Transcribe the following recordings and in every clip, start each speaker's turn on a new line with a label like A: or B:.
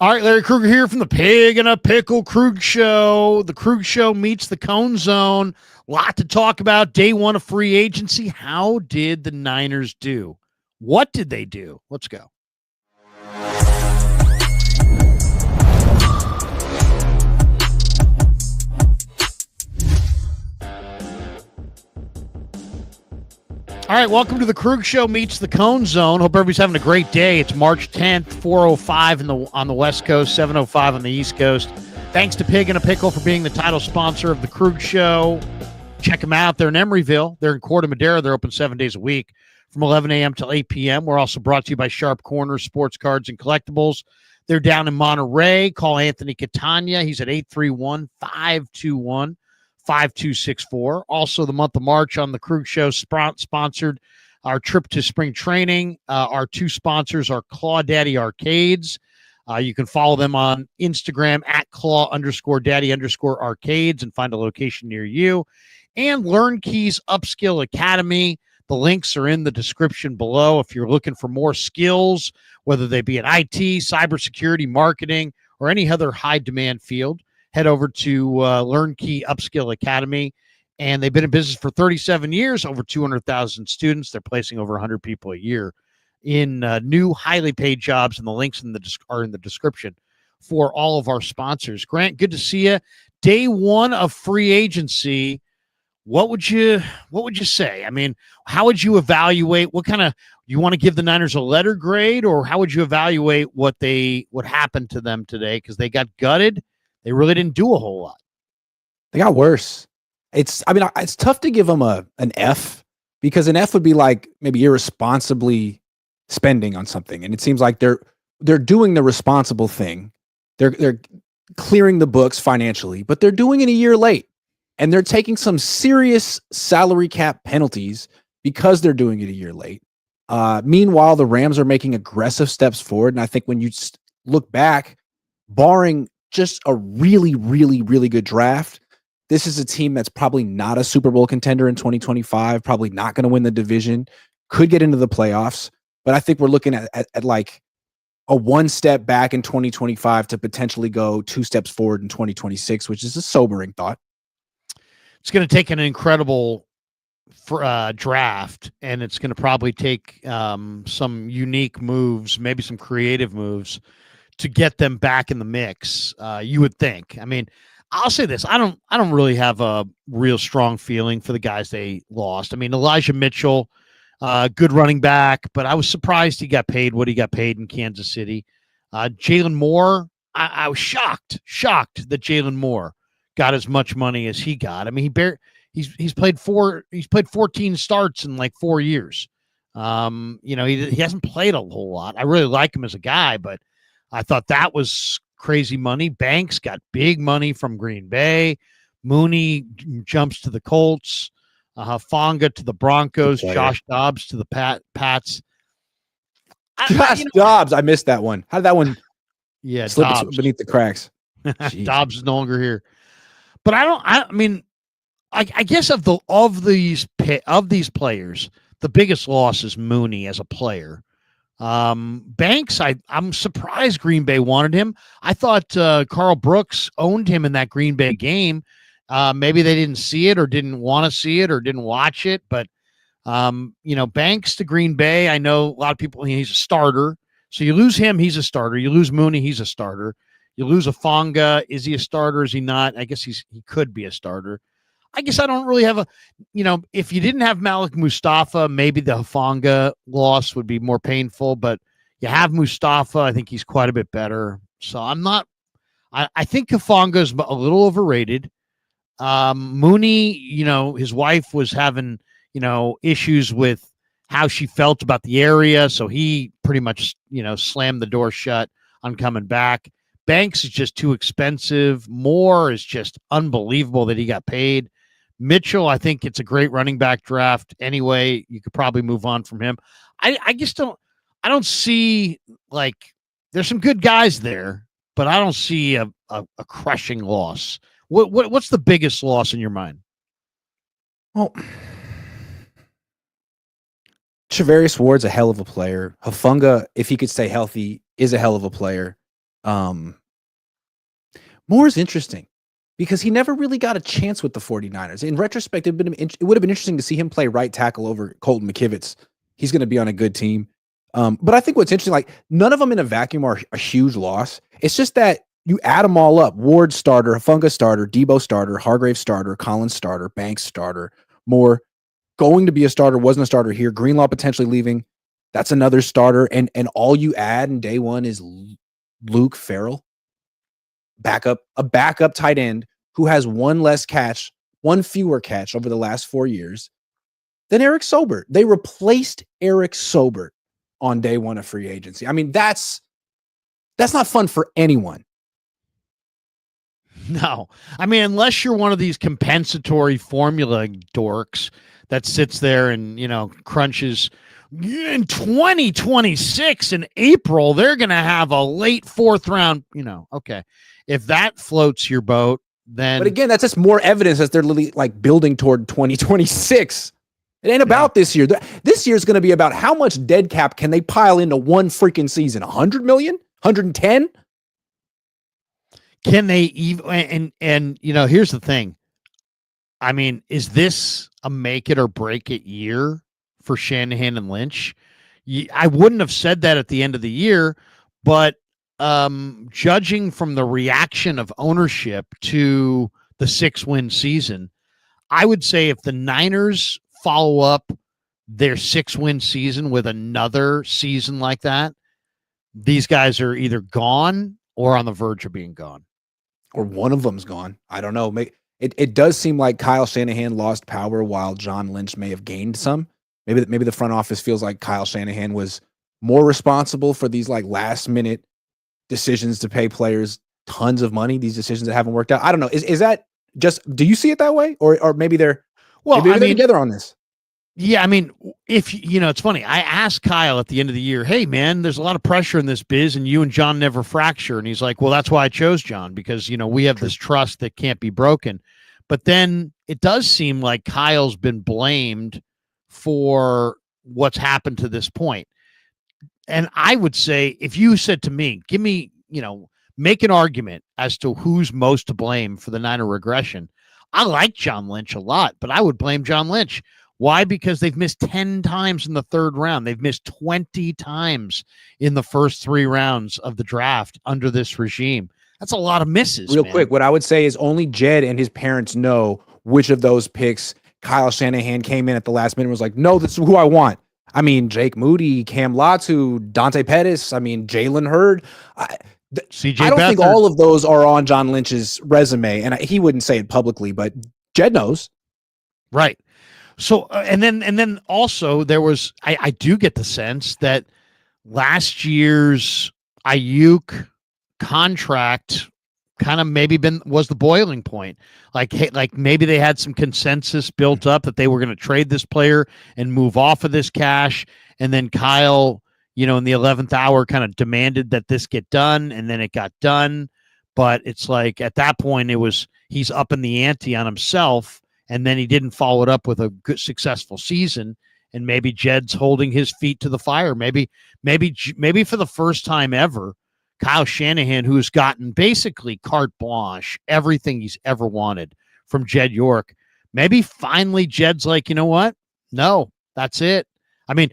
A: All right, Larry Krueger here from the Pig and a Pickle Krug Show. The Krug Show meets the Cohn Zone. Lot to talk about. Day one of free agency. How did the Niners do? What did they do? Let's go. All right, welcome to the Krug Show meets the Cohn Zone. Hope everybody's having a great day. It's March 10th, 4:05 on the West Coast, 7:05 on the East Coast. Thanks to Pig and a Pickle for being the title sponsor of the Krug Show. Check them out. They're in Emeryville. They're in Corte Madera. They're open 7 days a week from 11 a.m. till 8 p.m. We're also brought to you by Sharp Corners, Sports Cards, and Collectibles. They're down in Monterey. Call Anthony Catania. He's at 831-521. 5264. Also, the month of March on the Krug Show sponsored our trip to spring training. Our two sponsors are Claw Daddy Arcades. You can follow them on Instagram at Claw_Daddy_Arcades and find a location near you. And Learn Keys Upskill Academy. The links are in the description below. If you're looking for more skills, whether they be in IT, cybersecurity, marketing, or any other high demand field, head over to Learn Key Upskill Academy. And they've been in business for 37 years, over 200,000 students. They're placing over 100 people a year in new, highly paid jobs. And the links are in the description for all of our sponsors. Grant, good to see you. Day one of free agency. What would you say? I mean, how would you evaluate? What kind of, you want to give the Niners a letter grade, or how would you evaluate what happened to them today? Because they got gutted. They really didn't do a whole lot.
B: They got worse. It's tough to give them an F, because an F would be like maybe irresponsibly spending on something. And it seems like they're doing the responsible thing. They're clearing the books financially, but they're doing it a year late. And they're taking some serious salary cap penalties because they're doing it a year late. Meanwhile, the Rams are making aggressive steps forward. And I think when you look back, barring just a really, really, really good draft, this is a team that's probably not a Super Bowl contender in 2025, probably not going to win the division, could get into the playoffs. But I think we're looking at like a one step back in 2025 to potentially go two steps forward in 2026, which is a sobering thought.
A: It's going to take an incredible draft, and it's going to probably take some unique moves, maybe some creative moves, to get them back in the mix. You would think. I mean, I'll say this: I don't really have a real strong feeling for the guys they lost. I mean, Elijah Mitchell, good running back, but I was surprised he got paid what he got paid in Kansas City. Jalen Moore, I was shocked that Jalen Moore got as much money as he got. I mean, he's played 14 starts in like 4 years. He hasn't played a whole lot. I really like him as a guy, but I thought that was crazy money. Banks got big money from Green Bay. Mooney jumps to the Colts. Fonga to the Broncos. Josh Dobbs to the Pats.
B: Dobbs, I missed that one. How did that one slip
A: Dobbs
B: beneath the cracks?
A: Dobbs is no longer here. But I guess of these players, the biggest loss is Mooney as a player. Banks, I'm surprised Green Bay wanted him. I thought Carl Brooks owned him in that Green Bay game. Maybe they didn't see it or didn't want to see it or didn't watch it. But, Banks to Green Bay, I know a lot of people, he's a starter. So you lose him, he's a starter. You lose Mooney, he's a starter. You lose a Fonga. Is he a starter? Is he not? I guess he could be a starter. I guess I don't really have if you didn't have Malik Mustafa, maybe the Hufanga loss would be more painful, but you have Mustafa. I think he's quite a bit better. So I think Hufanga is a little overrated. Mooney, his wife was having, issues with how she felt about the area. So he pretty much, slammed the door shut on coming back. Banks is just too expensive. Moore is just unbelievable that he got paid. Mitchell, I think it's a great running back draft. Anyway, you could probably move on from him. I just don't see, like, there's some good guys there, but I don't see a crushing loss. What's the biggest loss in your mind?
B: Well, Travarius Ward's a hell of a player. Hufanga, if he could stay healthy, is a hell of a player. Moore is interesting because he never really got a chance with the 49ers. In retrospect, it would have been interesting to see him play right tackle over Colton McKivitz. He's going to be on a good team. But I think what's interesting, like none of them in a vacuum are a huge loss. It's just that you add them all up: Ward starter, Hufanga starter, Debo starter, Hargrave starter, Collins starter, Banks starter, Moore going to be a starter, wasn't a starter here. Greenlaw potentially leaving. That's another starter. And all you add in day one is Luke Ferrell, a backup tight end who has one fewer catch over the last 4 years than Eric Sobert. They replaced Eric Sobert on day one of free agency. I mean, that's not fun for anyone.
A: No. I mean, unless you're one of these compensatory formula dorks that sits there and, crunches in 2026 in April, they're going to have a late 4th round, okay. If that floats your boat, then.
B: But again, that's just more evidence that they're literally like building toward 2026. It ain't about this year. This year is going to be about how much dead cap can they pile into one freaking season? 100 million? 110?
A: Can they even, and here's the thing. I mean, is this a make it or break it year for Shanahan and Lynch? I wouldn't have said that at the end of the year, but judging from the reaction of ownership to the 6-win season, I would say if the Niners follow up their 6-win season with another season like that, these guys are either gone or on the verge of being gone.
B: Or one of them's gone. I don't know. It does seem like Kyle Shanahan lost power while John Lynch may have gained some. Maybe the front office feels like Kyle Shanahan was more responsible for these like last minute decisions to pay players tons of money, these decisions that haven't worked out. I don't know. Is that just, do you see it that way? Or maybe they're together on this?
A: Yeah, I mean, if it's funny. I asked Kyle at the end of the year, "Hey, man, there's a lot of pressure in this biz, and you and John never fracture." And he's like, "Well, that's why I chose John, because we have this trust that can't be broken." But then it does seem like Kyle's been blamed for what's happened to this point. And I would say, if you said to me, "Give me, make an argument as to who's most to blame for the Niner regression," I like John Lynch a lot, but I would blame John Lynch. Why? Because they've missed 10 times in the 3rd round. They've missed 20 times in the first 3 rounds of the draft under this regime. That's a lot of misses.
B: Real quick, what I would say is only Jed and his parents know which of those picks Kyle Shanahan came in at the last minute and was like, "No, this is who I want." I mean, Jake Moody, Cam Latu, Dante Pettis, I mean, Jalen Hurd. I don't think all of those are on John Lynch's resume, and he wouldn't say it publicly, but Jed knows.
A: Right. So, and then also there was, I do get the sense that last year's Aiyuk contract kind of maybe was the boiling point. Like maybe they had some consensus built up that they were going to trade this player and move off of this cash. And then Kyle, in the 11th hour kind of demanded that this get done, and then it got done. But it's like at that point he's up in the ante on himself. And then he didn't follow it up with a good, successful season. And maybe Jed's holding his feet to the fire. Maybe for the first time ever, Kyle Shanahan, who's gotten basically carte blanche, everything he's ever wanted from Jed York, maybe finally Jed's like, you know what? No, that's it. I mean,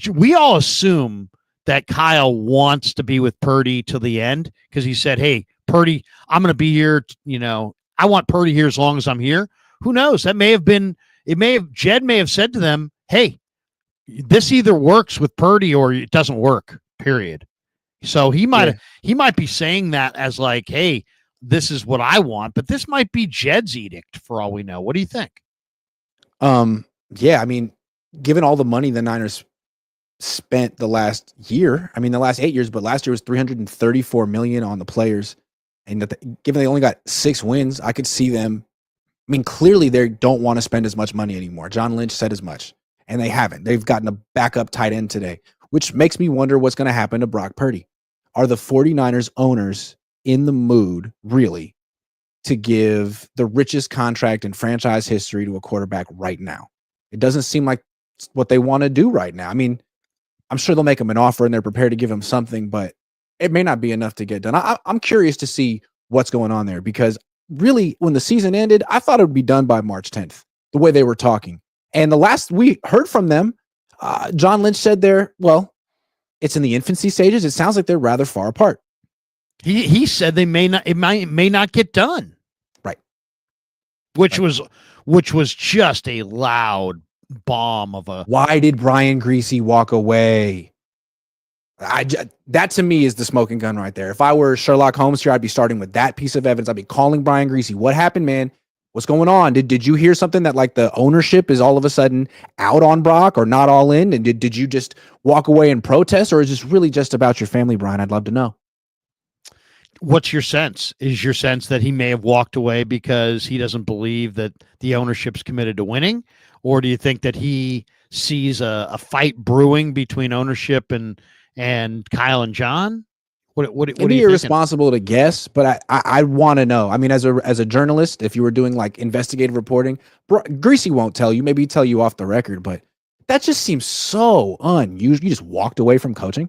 A: we all assume that Kyle wants to be with Purdy till the end because he said, "Hey, Purdy, I'm going to be here. I want Purdy here as long as I'm here." Who knows? That may have been, Jed may have said to them, "Hey, this either works with Purdy or it doesn't work, period." So he might be saying that as like, "Hey, this is what I want," but this might be Jed's edict for all we know. What do you think?
B: Yeah, I mean, given all the money the Niners spent the last year, I mean, the last 8 years, but last year was $334 million on the players. And given they only got 6 wins, I could see them. I mean, clearly they don't want to spend as much money anymore. John Lynch said as much, and they haven't. They've gotten a backup tight end today, which makes me wonder what's going to happen to Brock Purdy. Are the 49ers owners in the mood, really, to give the richest contract in franchise history to a quarterback right now? It doesn't seem like what they want to do right now. I mean, I'm sure they'll make him an offer and they're prepared to give him something, but it may not be enough to get done. I'm curious to see what's going on there, because really, when the season ended, I thought it would be done by March 10th, the way they were talking. And the last we heard from them, John Lynch said it's in the infancy stages. It sounds like they're rather far apart.
A: He said it may not get done.
B: Right.
A: Which was just a loud bomb of a.
B: Why did Brian Greasy walk away? That to me is the smoking gun right there. If I were Sherlock Holmes here, I'd be starting with that piece of evidence. I'd be calling Brian Greasy. What happened, man? What's going on? Did you hear something that like the ownership is all of a sudden out on Brock or not all in? And did you just walk away and protest, or is this really just about your family, Brian? I'd love to know.
A: What's your sense? Is your sense that he may have walked away because he doesn't believe that the ownership's committed to winning? Or do you think that he sees a fight brewing between ownership and Kyle and John? What are you
B: irresponsible to guess, but I want to know. I mean, as a journalist, if you were doing like investigative reporting, Greasy won't tell you. Maybe he'd tell you off the record, but that just seems so unusual. You just walked away from coaching.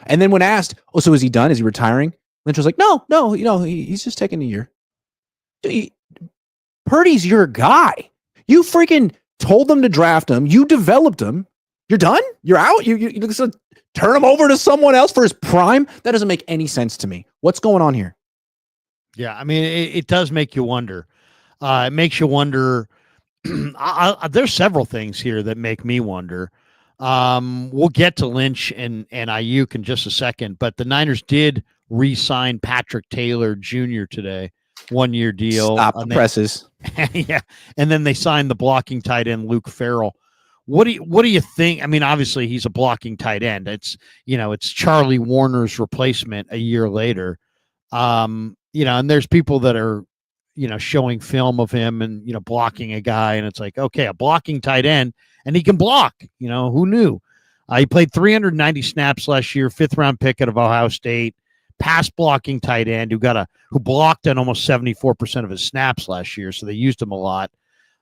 B: And then when asked, oh, so is he done? Is he retiring? Lynch was like, no, he's just taking a year. Purdy's your guy. You freaking told them to draft him. You developed him. You're done? You're out? You just turn him over to someone else for his prime? That doesn't make any sense to me. What's going on here?
A: Yeah, I mean, it does make you wonder. It makes you wonder. There's several things here that make me wonder. We'll get to Lynch and Aiyuk in just a second, but the Niners did re-sign Patrick Taylor Jr. today, 1-year deal.
B: Stop the presses.
A: Yeah, and then they signed the blocking tight end Luke Ferrell. What do you think? I mean, obviously he's a blocking tight end. It's Charlie Warner's replacement a year later. And there's people that are, showing film of him and, blocking a guy, and it's like, okay, a blocking tight end, and he can block. Who knew? He played 390 snaps last year, 5th-round pick out of Ohio State, pass blocking tight end who blocked on almost 74% of his snaps last year, so they used him a lot.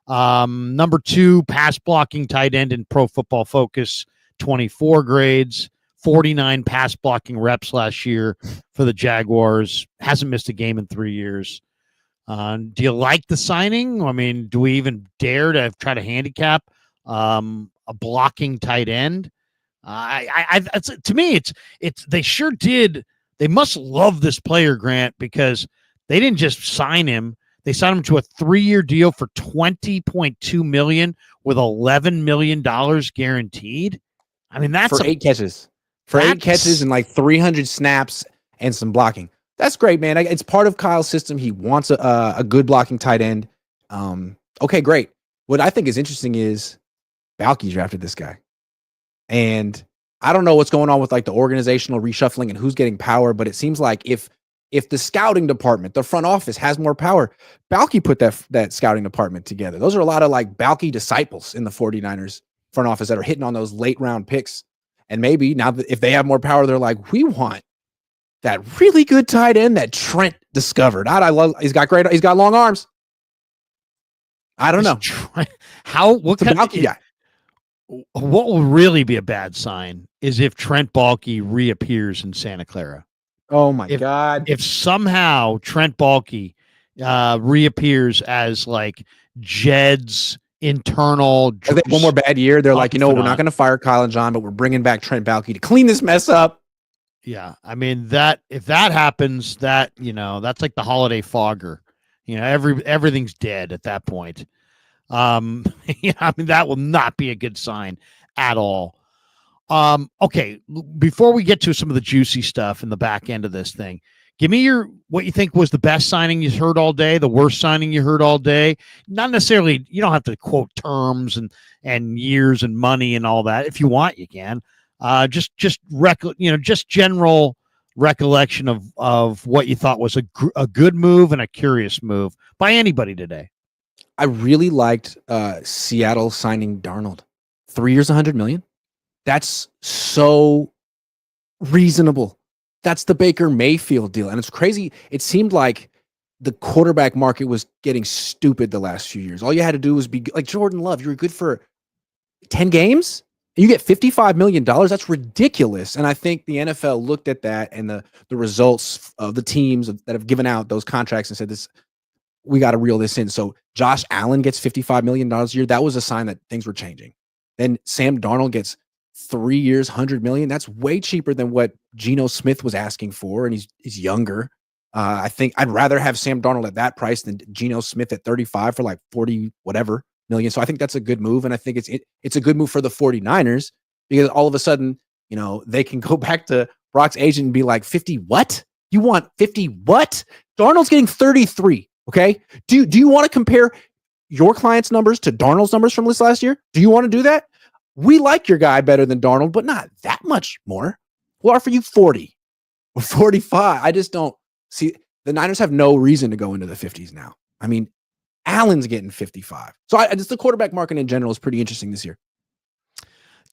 A: Number 2 pass blocking tight end in Pro Football Focus, 24 grades, 49 pass blocking reps last year for the Jaguars. Hasn't missed a game in 3 years. Do you like the signing? I mean, do we even dare to try to handicap a blocking tight end? To me, it's they sure did. They must love this player, Grant, because they didn't just sign him. They signed him to a 3-year deal for $20.2 million with $11 million guaranteed. I mean, that's
B: for 8 catches. For 8 catches and like 300 snaps and some blocking. That's great, man. It's part of Kyle's system. He wants a good blocking tight end. Okay, great. What I think is interesting is Balky drafted this guy. And I don't know what's going on with like the organizational reshuffling and who's getting power, but it seems like if the scouting department, the front office has more power, Balky put that scouting department together. Those are a lot of like Balky disciples in the 49ers front office that are hitting on those late round picks. And maybe now that if they have more power, they're like, we want that really good tight end that Trent discovered. I love, he's got long arms. I don't know.
A: What will really be a bad sign is if Trent Baalke reappears in Santa Clara.
B: Oh my God.
A: If somehow Trent Baalke reappears as like Jed's internal.
B: One more bad year. They're like, we're not going to fire Kyle and John, but we're bringing back Trent Baalke to clean this mess up.
A: Yeah. I mean, if that happens, that's like the holiday fogger. Everything's dead at that point. I mean, that will not be a good sign at all. Okay, before we get to some of the juicy stuff in the back end of this thing, give me what you think was the best signing you heard all day, the worst signing you heard all day. Not necessarily, you don't have to quote terms and years and money and all that. If you want, you can. Just general recollection of what you thought was a good move and a curious move by anybody today.
B: I really liked Seattle signing Darnold. 3 years, $100 million. That's so reasonable. That's the Baker Mayfield deal. And it's crazy. It seemed like the quarterback market was getting stupid the last few years. All you had to do was be like Jordan Love. You were good for 10 games You get $55 million. That's ridiculous. And I think the NFL looked at that and the results of the teams that have given out those contracts and said, we got to reel this in. So Josh Allen gets $55 million a year. That was a sign that things were changing. Then Sam Darnold gets 3 years, $100 million. That's way cheaper than what Geno Smith was asking for. And he's younger. I think I'd rather have Sam Darnold at that price than Geno Smith at 35 for like 40 whatever million. So I think that's a good move. And I think it's a good move for the 49ers because all of a sudden, they can go back to Brock's agent and be like, 50 what? You want 50 what? Darnold's getting 33. Okay. Do you want to compare your client's numbers to Darnold's numbers from this last year? Do you want to do that? We like your guy better than Darnold, but not that much more. We'll offer you 40 or 45. I just don't see the Niners have no reason to go into the 50s now. I mean, Allen's getting 55. So just the quarterback market in general is pretty interesting this year.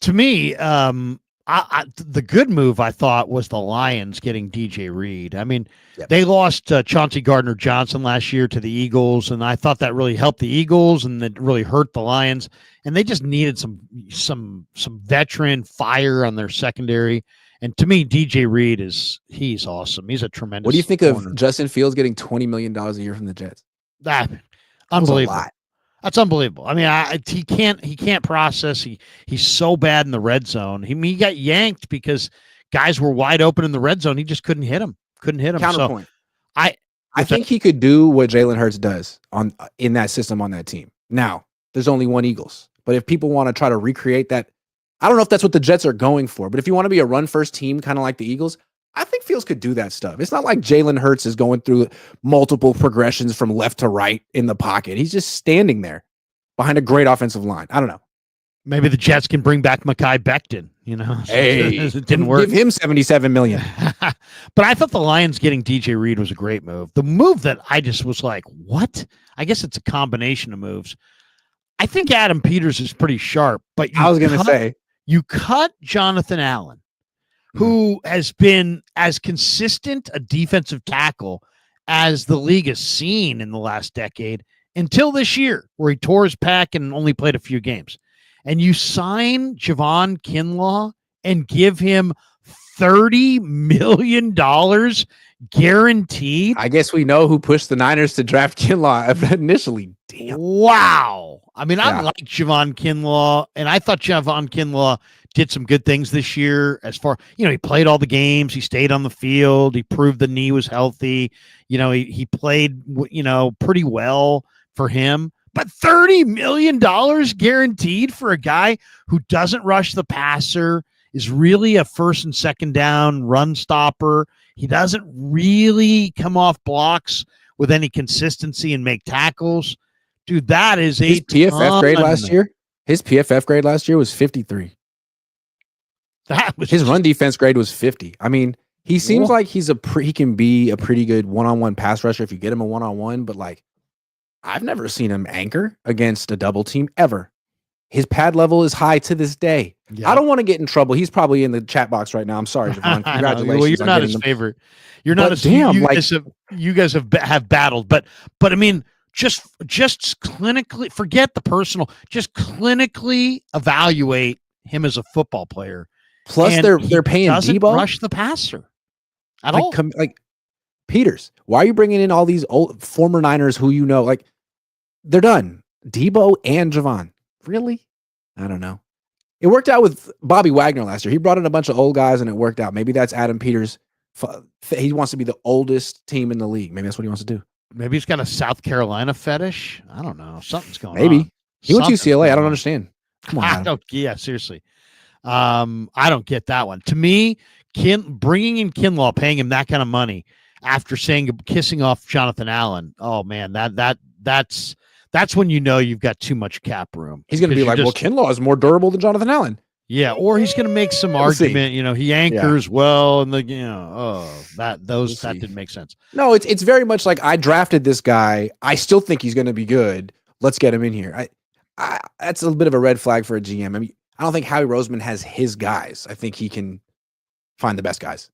A: To me, the good move I thought was the Lions getting DJ Reed. I mean, They lost Chauncey Gardner-Johnson last year to the Eagles, and I thought that really helped the Eagles and that really hurt the Lions. And they just needed some veteran fire on their secondary. And to me, DJ Reed he's awesome. He's a tremendous.
B: What do you think
A: corner.
B: of Justin Fields getting $20 million a year from the Jets?
A: That unbelievable. That's unbelievable. I mean, he can't process. He's so bad in the red zone. He got yanked because guys were wide open in the red zone. He just couldn't hit him.
B: Counterpoint.
A: So
B: I think he could do what Jalen Hurts does in that system on that team. Now, there's only one Eagles. But if people want to try to recreate that, I don't know if that's what the Jets are going for. But if you want to be a run-first team, kind of like the Eagles, I think Fields could do that stuff. It's not like Jalen Hurts is going through multiple progressions from left to right in the pocket. He's just standing there behind a great offensive line. I don't know.
A: Maybe the Jets can bring back Mekhi Becton,
B: Hey,
A: it didn't work.
B: Give him $77 million.
A: But I thought the Lions getting DJ Reed was a great move. The move that I just was like, what? I guess it's a combination of moves. I think Adam Peters is pretty sharp, but
B: I was going to say.
A: You cut Jonathan Allen, who has been as consistent a defensive tackle as the league has seen in the last decade until this year, where he tore his pec and only played a few games. And you sign Javon Kinlaw and give him $30 million guaranteed.
B: I guess we know who pushed the Niners to draft Kinlaw initially. Damn.
A: Wow. I mean, I like Javon Kinlaw, and I thought Javon Kinlaw did some good things this year as far, he played all the games. He stayed on the field. He proved the knee was healthy. He played, pretty well for him. But $30 million guaranteed for a guy who doesn't rush the passer, is really a first and second down run stopper. He doesn't really come off blocks with any consistency and make tackles. Dude, that is
B: his PFF grade last year. His PFF grade last year was 53. His run defense grade was 50. I mean, he seems like he can be a pretty good one-on-one pass rusher if you get him a one-on-one, but like I've never seen him anchor against a double team ever. His pad level is high to this day. Yeah. I don't want to get in trouble. He's probably in the chat box right now. I'm sorry, Javon. Congratulations.
A: Well, you're not his favorite. You're not as damn. You guys have battled, but I mean, just clinically forget the personal. Just clinically evaluate him as a football player.
B: Plus, they're paying Debo.
A: Rush the passer at all.
B: Like Peters, why are you bringing in all these old former Niners who like they're done? Debo and Javon. Really? I don't know. It worked out with Bobby Wagner last year. He brought in a bunch of old guys and it worked out. Maybe that's Adam Peters. He wants to be the oldest team in the league. Maybe that's what he wants to do.
A: Maybe he's got a South Carolina fetish. I don't know. Something's going on.
B: Maybe. He went to UCLA. I don't understand. Come on.
A: Seriously. I don't get that one. To me, bringing in Kinlaw, paying him that kind of money after kissing off Jonathan Allen. Oh man, that's when you've got too much cap room.
B: He's going to be like, well, Kinlaw is more durable than Jonathan Allen.
A: Yeah, or he's going to make some argument. He anchors well, and that didn't make sense.
B: No, it's very much like I drafted this guy. I still think he's going to be good. Let's get him in here. That's a bit of a red flag for a GM. I mean, I don't think Howie Roseman has his guys. I think he can find the best guys.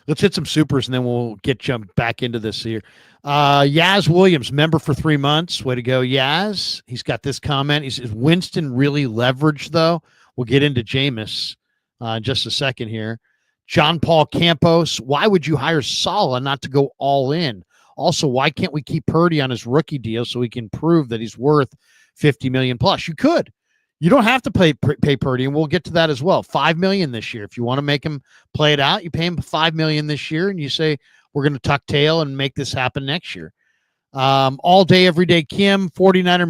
A: Let's hit some supers, and then we'll jumped back into this here. Yaz Williams, member for 3 months. Way to go, Yaz. He's got this comment. He says, Winston really leveraged, though. We'll get into Jameis in just a second here. John Paul Campos, why would you hire Saleh not to go all in? Also, why can't we keep Purdy on his rookie deal so he can prove that he's worth $50 million plus? You could. You don't have to pay Purdy, and we'll get to that as well. $5 million this year. If you want to make him play it out, you pay him $5 million this year, and you say we're going to tuck tail and make this happen next year. All day, every day, Kim, 49er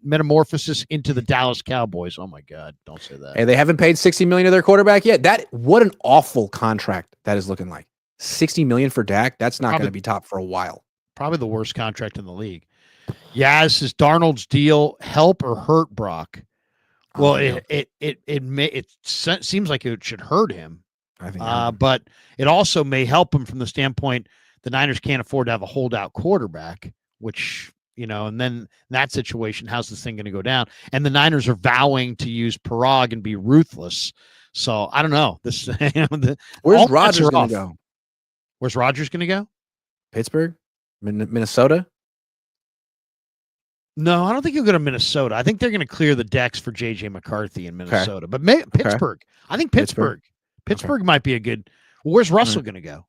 A: metamorphosis into the Dallas Cowboys. Oh my God, don't say that.
B: Hey, they haven't paid $60 million to their quarterback yet. What an awful contract that is looking like. $60 million for Dak. That's not going to be top for a while.
A: Probably the worst contract in the league. Yaz, is Darnold's deal help or hurt Brock? Well, it seems like it should hurt him.
B: I think,
A: but it also may help him from the standpoint the Niners can't afford to have a holdout quarterback, which, and then in that situation, how's this thing going to go down? And the Niners are vowing to use Parag and be ruthless. So I don't know.
B: Where's Rodgers going to go?
A: Where's Rodgers going to go?
B: Pittsburgh? Minnesota?
A: No, I don't think he'll go to Minnesota. I think they're going to clear the decks for J.J. McCarthy in Minnesota. Okay. But Pittsburgh. Okay. I think Pittsburgh. Pittsburgh might be a good. Well, where's Russell going to go?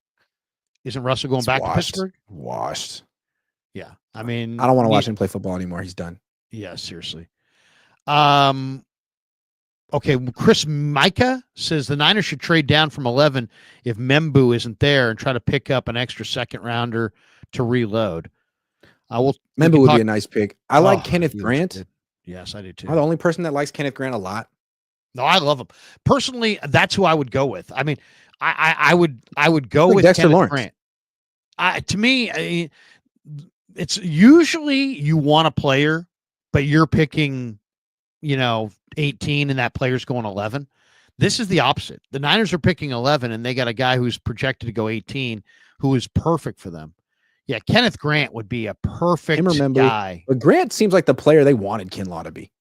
A: Isn't Russell going back to Pittsburgh?
B: Washed.
A: Yeah. I mean,
B: I don't want to watch him play football anymore. He's done.
A: Yeah, seriously. Okay, Chris Micah says the Niners should trade down from 11 if Membu isn't there and try to pick up an extra second rounder to reload.
B: Membu would be a nice pick. I like Kenneth Grant.
A: Yes, I do too.
B: I'm the only person that likes Kenneth Grant a lot.
A: No, I love him. Personally, that's who I would go with. I mean, I would go with
B: Dexter
A: Kenneth
B: Lawrence.
A: Grant. To me, it's usually you want a player, but you're picking, 18 and that player's going 11. This is the opposite. The Niners are picking 11 and they got a guy who's projected to go 18 who is perfect for them. Yeah, Kenneth Grant would be a perfect guy.
B: But Grant seems like the player they wanted Kinlaw to be.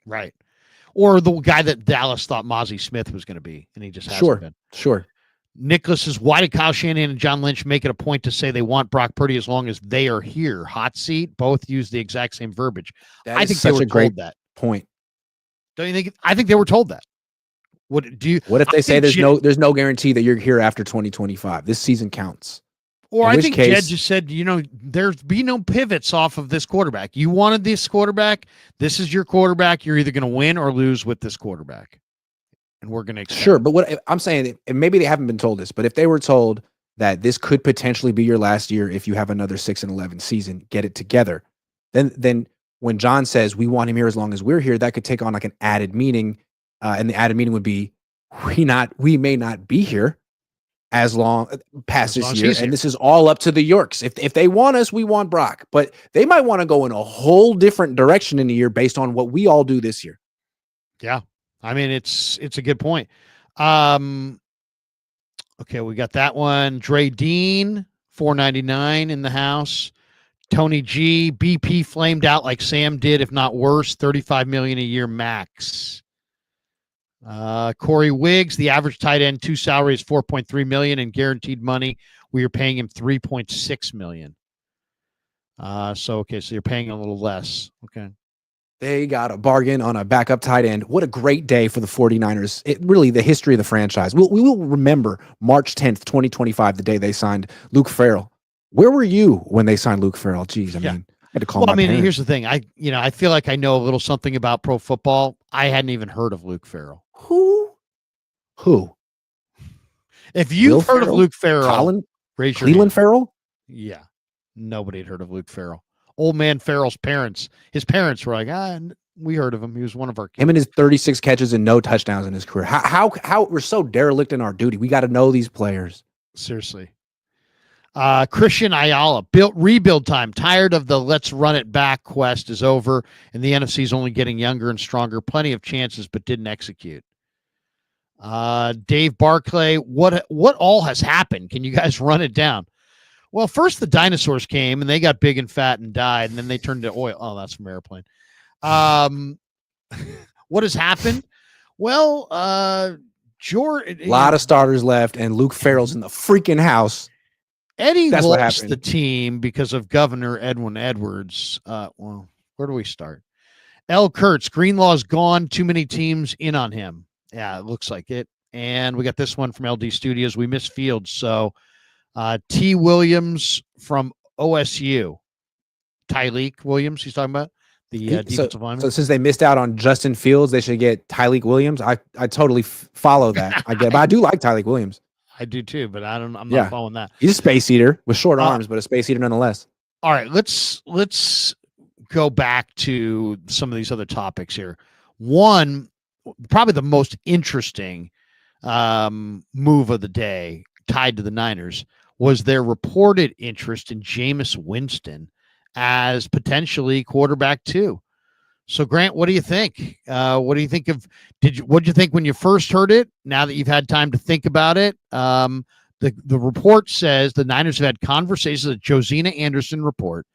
A: Right. Or the guy that Dallas thought Mozzie Smith was going to be, and he just hasn't been.
B: Sure.
A: Nicholas says, why did Kyle Shanahan and John Lynch make it a point to say they want Brock Purdy as long as they are here? Hot seat. Both use the exact same verbiage.
B: I think they were told that point.
A: Don't you think? I think they were told that. What
B: if they say there's no guarantee that you're here after 2025? This season counts.
A: Or I think Jed just said, there's be no pivots off of this quarterback. You wanted this quarterback. This is your quarterback. You're either going to win or lose with this quarterback. And we're going to
B: Sure, but what I'm saying, and maybe they haven't been told this, but if they were told that this could potentially be your last year if you have another 6-11 season, get it together, then when John says we want him here as long as we're here, that could take on like an added meaning, and the added meaning would be we may not be here as long past this year, and this is all up to the Yorks. If they want us, we want Brock, but they might want to go in a whole different direction in a year based on what we all do this year.
A: Yeah, I mean it's a good point. Okay, we got that one. Dre Dean, $4.99 in the house. Tony G, BP flamed out like Sam did, if not worse. $35 million a year max. Corey Wiggs, the average tight end 2 salary is $4.3 million and guaranteed money. We are paying him $3.6 million. So you're paying a little less. Okay.
B: They got a bargain on a backup tight end. What a great day for the 49ers. It really the history of the franchise. We will remember March 10th, 2025, the day they signed Luke Ferrell. Where were you when they signed Luke Ferrell? Jeez, I had to call my parents.
A: Here's the thing. I feel like I know a little something about pro football. I hadn't even heard of Luke Ferrell.
B: Who?
A: If you've heard of Luke Ferrell,
B: raise your hand. Ferrell?
A: Yeah. Nobody had heard of Luke Ferrell. Old man Ferrell's parents. His parents were like, we heard of him. He was one of our kids.
B: Him and his 36 catches and no touchdowns in his career. How we're so derelict in our duty. We got to know these players.
A: Seriously. Christian Ayala, rebuild time. Tired of the let's run it back quest is over, and the NFC is only getting younger and stronger. Plenty of chances, but didn't execute. Dave Barclay, what all has happened? Can you guys run it down? Well, first the dinosaurs came and they got big and fat and died, and then they turned to oil. Oh, that's from Airplane. What has happened? Well,
B: a lot of starters left, and Luke Ferrell's in the freaking house.
A: Eddie lost the team because of Governor Edwin Edwards. Where do we start? L. Kurtz, Greenlaw's gone. Too many teams in on him. Yeah, it looks like it. And we got this one from LD Studios. We missed Fields. So T. Williams from OSU. Tyleek Williams, he's talking about. The defensive lineman.
B: So since they missed out on Justin Fields, they should get Tyleek Williams. I totally follow that. But I do like Tyleek Williams.
A: I do too, but I'm not following that.
B: He's a space eater with short arms, but a space eater nonetheless.
A: All right, let's go back to some of these other topics here. One, probably the most interesting move of the day tied to the Niners was their reported interest in Jameis Winston as potentially quarterback 2. So Grant, what do you think? What do you think of what did you think when you first heard it? Now that you've had time to think about it, the report says the Niners have had conversations, the Josina Anderson report.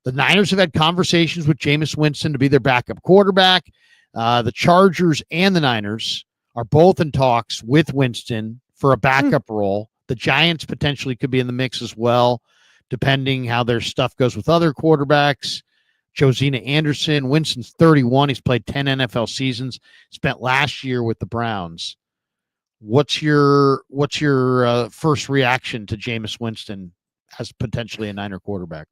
A: The Niners have had conversations with Jameis Winston to be their backup quarterback. The Chargers and the Niners are both in talks with Winston for a backup role. The Giants potentially could be in the mix as well, depending how their stuff goes with other quarterbacks. Josina Anderson, Winston's 31. He's played 10 NFL seasons, spent last year with the Browns. What's your first reaction to Jameis Winston as potentially a Niner quarterback?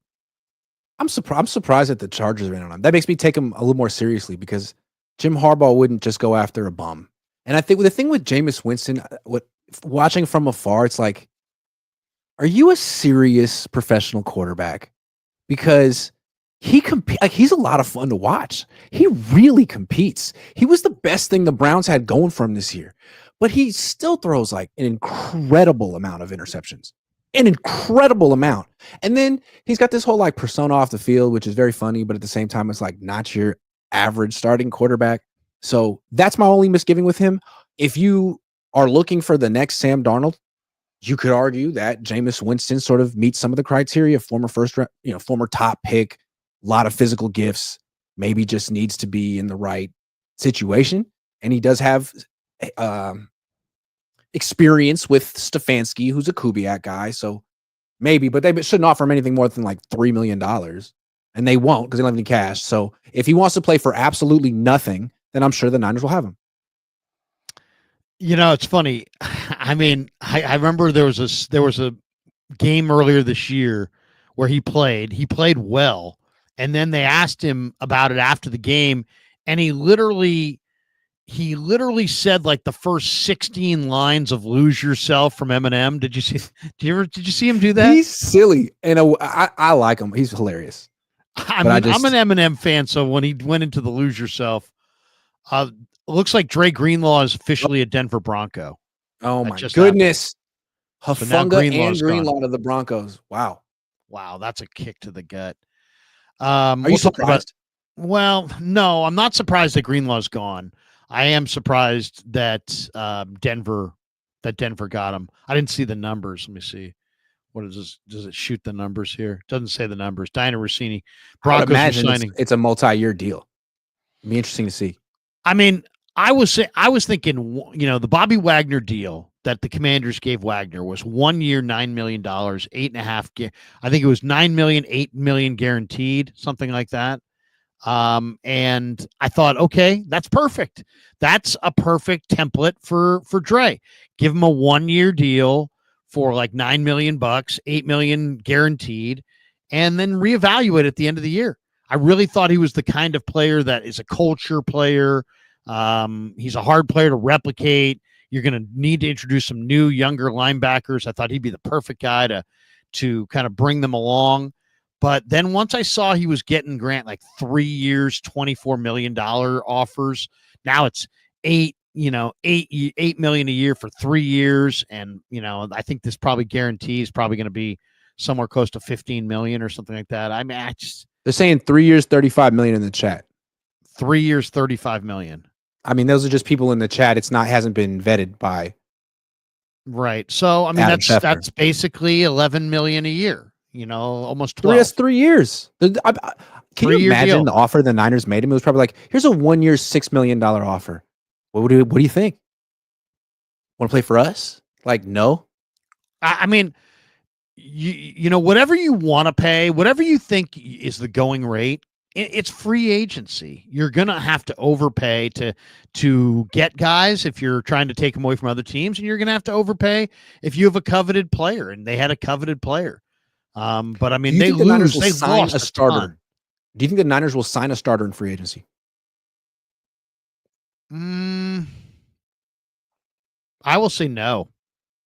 B: I'm surprised that the Chargers are in on him. That makes me take him a little more seriously because Jim Harbaugh wouldn't just go after a bum. And I think the thing with Jameis Winston, watching from afar, it's like, are you a serious professional quarterback? Because he's a lot of fun to watch. He really competes. He was the best thing the Browns had going for him this year, but he still throws like an incredible amount of interceptions, an incredible amount. And then he's got this whole like persona off the field, which is very funny, but at the same time, it's like not your average starting quarterback. So that's my only misgiving with him. If you are looking for the next Sam Darnold, you could argue that Jameis Winston sort of meets some of the criteria. Former first round, former top pick, a lot of physical gifts, maybe just needs to be in the right situation. And he does have experience with Stefanski, who's a Kubiak guy. So maybe, but they shouldn't offer him anything more than like $3 million. And they won't because they don't have any cash. So if he wants to play for absolutely nothing, then I'm sure the Niners will have him.
A: It's funny. I mean, I remember there was a game earlier this year where he played well. And then they asked him about it after the game. And he literally said like the first 16 lines of "Lose Yourself" from Eminem. Did you see him do that?
B: He's silly. And I like him. He's hilarious.
A: I'm an Eminem fan. So when he went into the "Lose Yourself," it looks like Dre Greenlaw is officially a Denver Bronco.
B: Oh my goodness. Hufanga and Greenlaw to the Broncos. Wow.
A: That's a kick to the gut.
B: Are you surprised?
A: Well, no, I'm not surprised that Greenlaw's gone. I am surprised that Denver got him. I didn't see the numbers. Let me see. What is this? Does it shoot the numbers here? It doesn't say the numbers. Diana Rossini. Broncos are signing.
B: It's a multi-year deal. It'd be interesting to see.
A: I mean, I was thinking, the Bobby Wagner deal that the Commanders gave Wagner was 1 year, $9 million, 8.5. I think it was $9 million, $8 million guaranteed, something like that. And I thought, okay, that's perfect. That's a perfect template for Dre. Give him a 1 year deal for like $9 million, $8 million guaranteed, and then reevaluate at the end of the year. I really thought he was the kind of player that is a culture player. He's a hard player to replicate. You're going to need to introduce some new, younger linebackers. I thought he'd be the perfect guy to kind of bring them along. But then once I saw he was getting Grant like 3 years, $24 million offers, now it's $8 million a year for 3 years. And, I think this probably guarantee is probably going to be somewhere close to 15 million or something like that. I mean,
B: they're saying 3 years, 35 million in the chat.
A: 3 years, 35 million.
B: I mean, those are just people in the chat. Hasn't been vetted by.
A: Right. So, I mean, that's basically 11 million a year, almost 12.
B: That's 3 years. Can you imagine the offer the Niners made him? It was probably like, here's a 1 year, $6 million offer. What do you think? Want to play for us? Like, no.
A: I mean, whatever you want to pay, whatever you think is the going rate, it's free agency. You're gonna have to overpay to get guys if you're trying to take them away from other teams, and you're gonna have to overpay if you have a coveted player, and they had a coveted player. But I mean, they
B: the Niners will
A: they
B: sign
A: lost
B: a starter.
A: ton.
B: Do you think the Niners will sign a starter in free agency?
A: I will say no.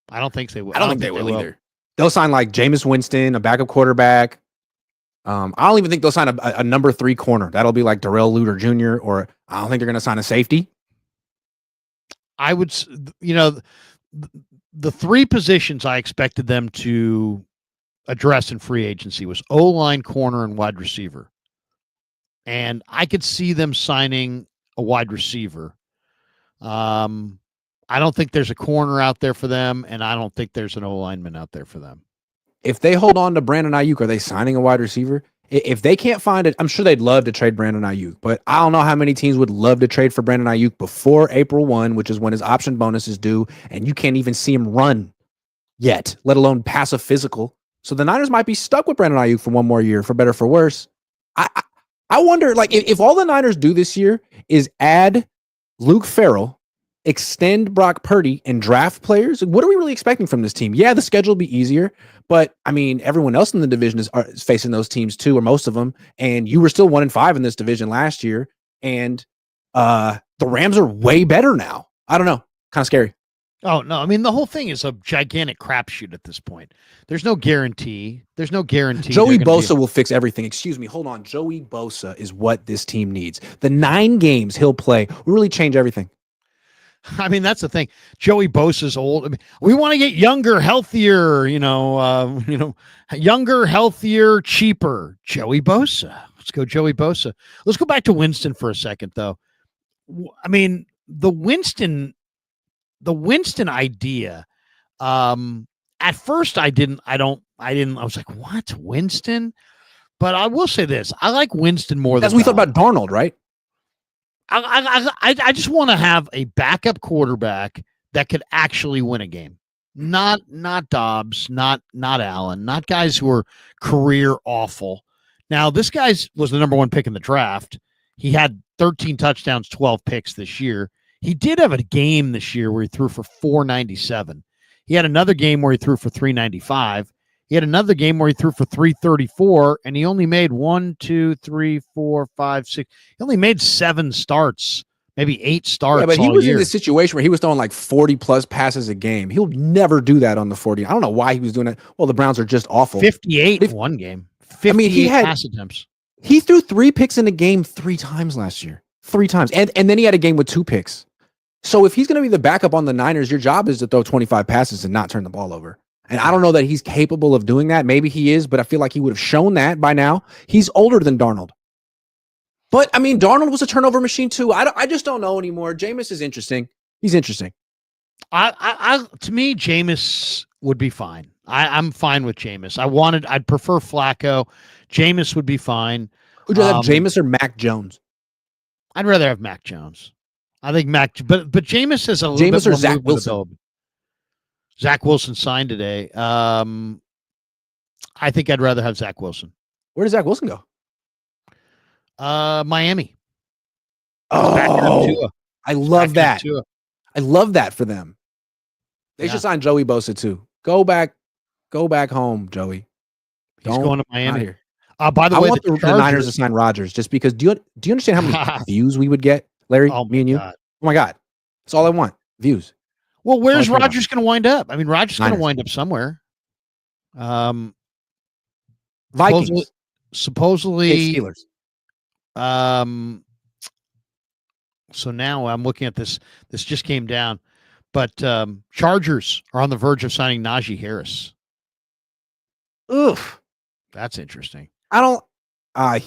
A: I don't think they will.
B: I don't think they will either. They'll sign like Jameis Winston, a backup quarterback. I don't even think they'll sign a number 3 corner. That'll be like Darrell Luter Jr. Or I don't think they're going to sign a safety.
A: I would, the 3 positions I expected them to address in free agency was O-line, corner, and wide receiver. And I could see them signing a wide receiver. I don't think there's a corner out there for them, and I don't think there's an O-lineman out there for them.
B: If they hold on to Brandon Aiyuk, are they signing a wide receiver? If they can't find it, I'm sure they'd love to trade Brandon Aiyuk, but I don't know how many teams would love to trade for Brandon Aiyuk before April 1, which is when his option bonus is due, and you can't even see him run yet, let alone pass a physical. So the Niners might be stuck with Brandon Aiyuk for one more year, for better or for worse. I wonder, like, if all the Niners do this year is add Luke Ferrell, extend Brock Purdy, and draft players, what are we really expecting from this team? Yeah, the schedule will be easier, but I mean, everyone else in the division is facing those teams too, or most of them. And you were still 1-5 in this division last year, and the Rams are way better now. I don't know, kind of scary.
A: Oh no, I mean the whole thing is a gigantic crapshoot at this point. There's no guarantee.
B: Joey Bosa will fix everything. Excuse me, hold on. Joey Bosa is what this team needs. The 9 games he'll play will really change everything.
A: I mean, that's the thing. Joey Bosa's old. I mean, we want to get younger, healthier, younger, healthier, cheaper. Joey Bosa. Let's go Joey Bosa. Let's go back to Winston for a second, though. I mean, the Winston idea, at first I was like, what, Winston? But I will say this. I like Winston more than
B: we thought about Darnold, right?
A: I just want to have a backup quarterback that could actually win a game. Not Dobbs, not Allen, not guys who are career awful. Now, this guy was the number 1 pick in the draft. He had 13 touchdowns, 12 picks this year. He did have a game this year where he threw for 497. He had another game where he threw for 395. He had another game where he threw for 334, and he only made 1, 2, 3, 4, 5, 6. He only made 7 starts, maybe 8 starts.
B: Yeah, but he was in this situation where he was throwing like 40 plus passes a game. He'll never do that on the 40. I don't know why he was doing that. Well, the Browns are just awful.
A: 58 in one game. 58 he had pass attempts.
B: He threw 3 picks in a game 3 times last year. 3 times. And then he had a game with 2 picks. So if he's going to be the backup on the Niners, your job is to throw 25 passes and not turn the ball over. And I don't know that he's capable of doing that. Maybe he is, but I feel like he would have shown that by now. He's older than Darnold. But, I mean, Darnold was a turnover machine too. I just don't know anymore. Jameis is interesting. He's interesting.
A: To me, Jameis would be fine. I'm fine with Jameis. I'd prefer Flacco. Jameis would be fine.
B: Would you rather have Jameis or Mac Jones?
A: I'd rather have Mac Jones. I think but Jameis is a little bit
B: or
A: more
B: Zach Wilson.
A: Zach Wilson signed today. I think I'd rather have Zach Wilson.
B: Where does Zach Wilson go?
A: Miami.
B: Oh, I love that. I love that for them. They should sign Joey Bosa too. Go back home, Joey.
A: He's going to Miami.
B: Here.
A: By the way,
B: I want the Niners to sign Rodgers just because. Do you understand how many views we would get, Larry? Me and you. God. Oh my God, that's all I want. Views.
A: Well, where's Rodgers going to wind up? I mean, Rodgers is going to wind up somewhere.
B: Vikings.
A: Supposedly
B: Steelers.
A: So now I'm looking at this. This just came down, but Chargers are on the verge of signing Najee Harris.
B: Oof,
A: that's interesting.
B: I don't.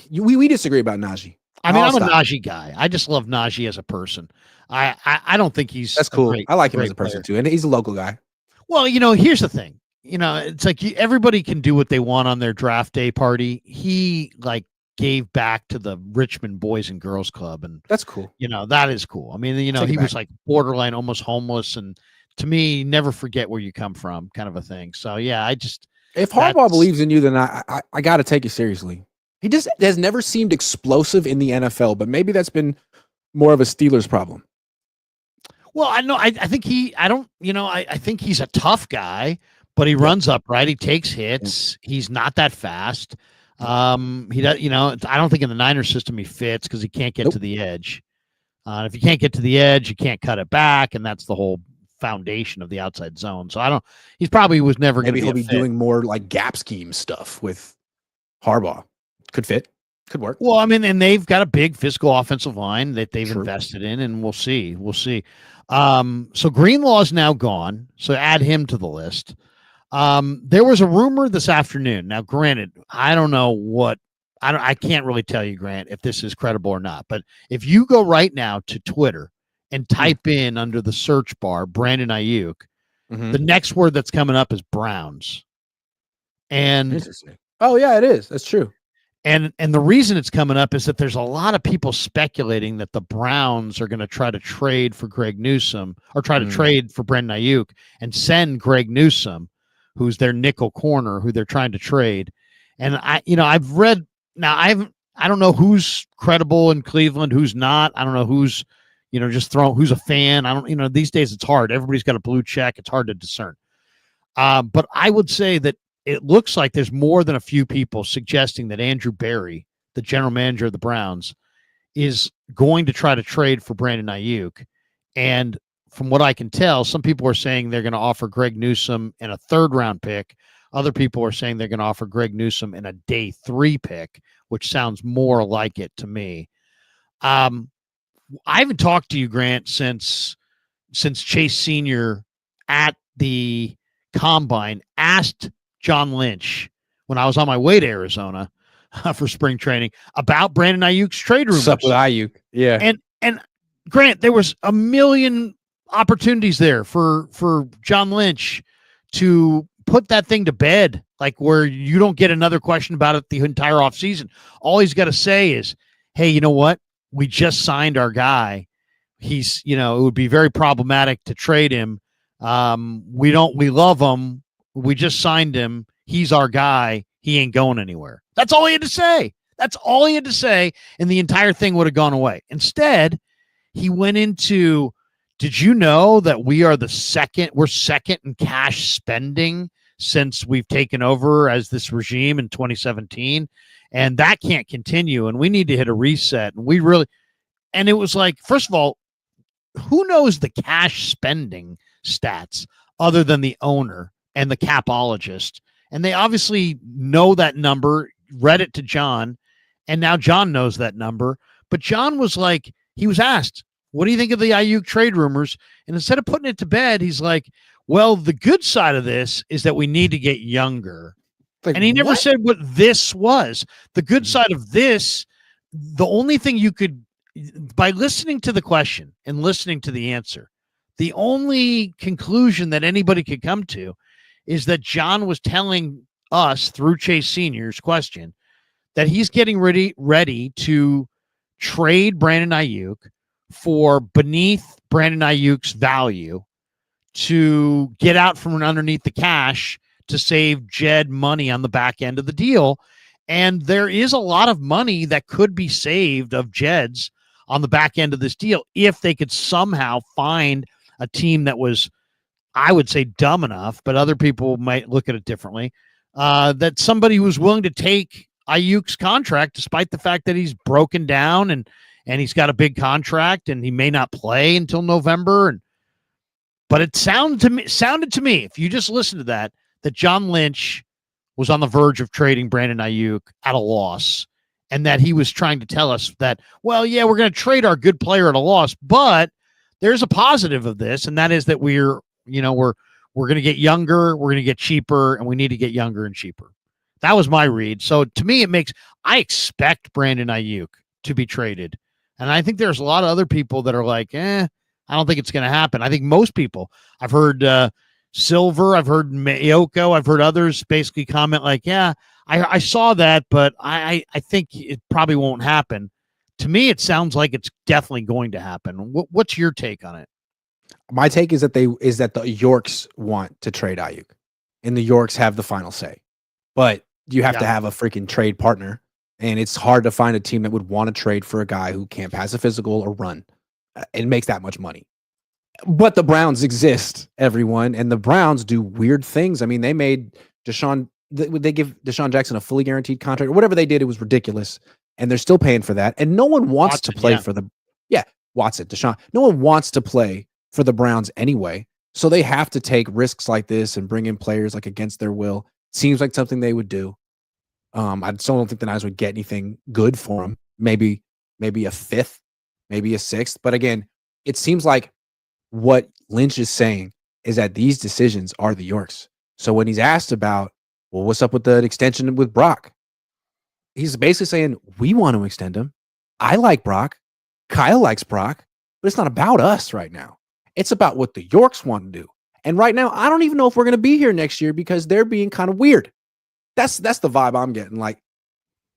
B: We disagree about Najee.
A: I mean, I'm a Najee guy. I just love Najee as a person. I don't think he's
B: that's cool. I like him as a person too, and he's a local guy.
A: Well, here's the thing. It's like everybody can do what they want on their draft day party. He gave back to the Richmond Boys and Girls Club, and
B: that's cool.
A: That is cool. I mean, he was like borderline almost homeless, and to me, never forget where you come from, kind of a thing. So yeah, if
B: Harbaugh believes in you, then I got to take you seriously. He just has never seemed explosive in the NFL, but maybe that's been more of a Steelers problem.
A: Well, I know. I think I think he's a tough guy, but he runs upright. He takes hits. He's not that fast. He does. I don't think in the Niners system he fits because he can't get to the edge. If you can't get to the edge, you can't cut it back, and that's the whole foundation of the outside zone. So he probably was never going to be.
B: Maybe he'll be doing more like gap scheme stuff with Harbaugh. Could fit. Could work.
A: Well, I mean, and they've got a big physical offensive line that they've invested in, and we'll see. So Greenlaw is now gone, so add him to the list. There was a rumor this afternoon. Now, granted, I don't know I can't really tell you, Grant, if this is credible or not. But if you go right now to Twitter and type in under the search bar Brandon Aiyuk, the next word that's coming up is Browns. And
B: oh yeah, it is. That's true.
A: And the reason it's coming up is that there's a lot of people speculating that the Browns are going to try to trade for Greg Newsome or try to trade for Brandon Aiyuk and send Greg Newsome, who's their nickel corner, who they're trying to trade. And I've read now. I don't know who's credible in Cleveland, who's not. I don't know who's who's a fan. I don't. These days it's hard. Everybody's got a blue check. It's hard to discern. But I would say that it looks like there's more than a few people suggesting that Andrew Berry, the general manager of the Browns, is going to try to trade for Brandon Aiyuk. And from what I can tell, some people are saying they're going to offer Greg Newsome and a 3rd-round pick. Other people are saying they're going to offer Greg Newsome and a day 3 pick, which sounds more like it to me. I haven't talked to you, Grant, since Chase Sr. at the Combine asked John Lynch when I was on my way to Arizona for spring training about Brandon Ayuk's trade rumors.
B: What's up with Aiyuk? Yeah.
A: And Grant, there was a million opportunities there for John Lynch to put that thing to bed, like where you don't get another question about it the entire offseason. All he's got to say is, hey, you know what? We just signed our guy. He's, it would be very problematic to trade him. We love him. We just signed him. He's our guy. He ain't going anywhere. That's all he had to say. And the entire thing would have gone away. Instead, he went into, did you know that we're second in cash spending since we've taken over as this regime in 2017? And that can't continue. And we need to hit a reset. And it was like, first of all, who knows the cash spending stats other than the owner and the capologist? And they obviously know that number, read it to John, and now John knows that number. But John was like, he was asked, what do you think of the Aiyuk trade rumors? And instead of putting it to bed, he's like, well, the good side of this is that we need to get younger. Like, and he never said what this was. The good side of this, the only thing you could, by listening to the question and listening to the answer, the only conclusion that anybody could come to is that John was telling us through Chase Sr.'s question that he's getting ready to trade Brandon Aiyuk for beneath Brandon Ayuk's value to get out from underneath the cash to save Jed money on the back end of the deal. And there is a lot of money that could be saved of Jed's on the back end of this deal if they could somehow find a team that was, I would say, dumb enough, but other people might look at it differently, that somebody was willing to take Ayuk's contract despite the fact that he's broken down and he's got a big contract and he may not play until November. But it sounded to me, if you just listen to that John Lynch was on the verge of trading Brandon Aiyuk at a loss, and that he was trying to tell us that, well, yeah, we're going to trade our good player at a loss, but there's a positive of this, and that is that we're going to get younger, we're going to get cheaper, and we need to get younger and cheaper. That was my read. So to me, I expect Brandon Aiyuk to be traded. And I think there's a lot of other people that are like, I don't think it's going to happen. I think most people, I've heard Silver, I've heard Mayoko, I've heard others basically comment like, yeah, I saw that, but I think it probably won't happen. To me, it sounds like it's definitely going to happen. What's your take on it?
B: My take is that the Yorks want to trade Aiyuk, and the Yorks have the final say. But you have to have a freaking trade partner, And it's hard to find a team that would want to trade for a guy who can't pass a physical or run and makes that much money. But the Browns exist, everyone, and the Browns do weird things. I mean, they made they give Deshaun Jackson a fully guaranteed contract or whatever they did. It was ridiculous, and they're still paying for that. And no one wants to play for the Deshaun. No one wants to play for the Browns anyway, so they have to take risks like this and bring in players like against their will. Seems like something they would do. I still don't think the Niners would get anything good for him. Maybe a fifth, maybe a sixth. But again, it seems like what Lynch is saying is that these decisions are the Yorks. So when he's asked about, well, what's up with the extension with Brock? He's basically saying, we want to extend him. I like Brock. Kyle likes Brock. But it's not about us right now. It's about what the Yorks want to do. And right now, I don't even know if we're going to be here next year because they're being kind of weird. That's the vibe I'm getting. Like,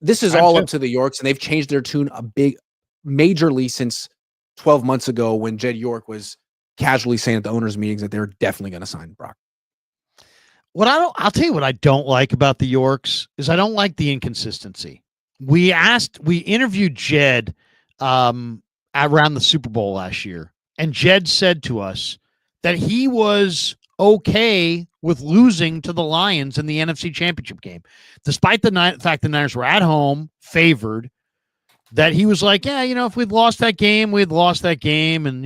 B: this is all up to the Yorks, and they've changed their tune majorly since 12 months ago when Jed York was casually saying at the owners' meetings that they're definitely going to sign Brock.
A: I'll tell you what I don't like about the Yorks is I don't like the inconsistency. We interviewed Jed around the Super Bowl last year, and Jed said to us that he was okay with losing to the Lions in the NFC Championship game, despite the fact the Niners were at home, favored. That he was like, yeah, if we'd lost that game, we'd lost that game, and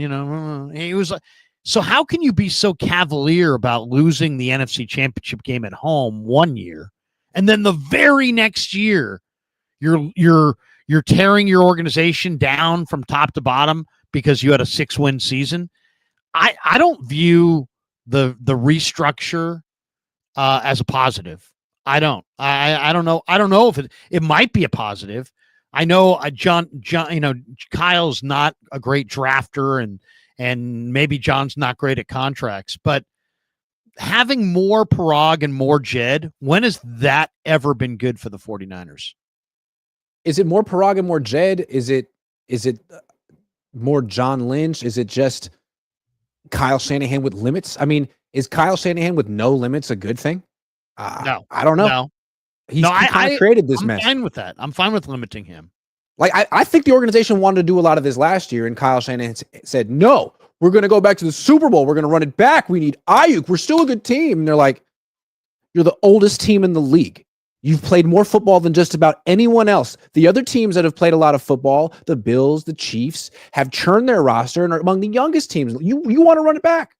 A: he was like, so how can you be so cavalier about losing the NFC Championship game at home one year, and then the very next year, you're tearing your organization down from top to bottom because you had a 6-win season? I don't view the restructure as a positive. I don't. I don't know. I don't know if it might be a positive. I know John, Kyle's not a great drafter, and maybe John's not great at contracts, but having more Parag and more Jed, when has that ever been good for the 49ers?
B: Is it more Parag and more Jed? Is it more John Lynch? Is it just Kyle Shanahan with limits? I mean, is Kyle Shanahan with no limits a good thing?
A: No,
B: I don't know.
A: No.
B: He kind of created this mess.
A: I'm fine with that. I'm fine with limiting him.
B: Like, I think the organization wanted to do a lot of this last year, and Kyle Shanahan said, no, we're going to go back to the Super Bowl. We're going to run it back. We need Aiyuk. We're still a good team. And they're like, you're the oldest team in the league. You've played more football than just about anyone else. The other teams that have played a lot of football, the Bills, the Chiefs, have churned their roster and are among the youngest teams. You want to run it back?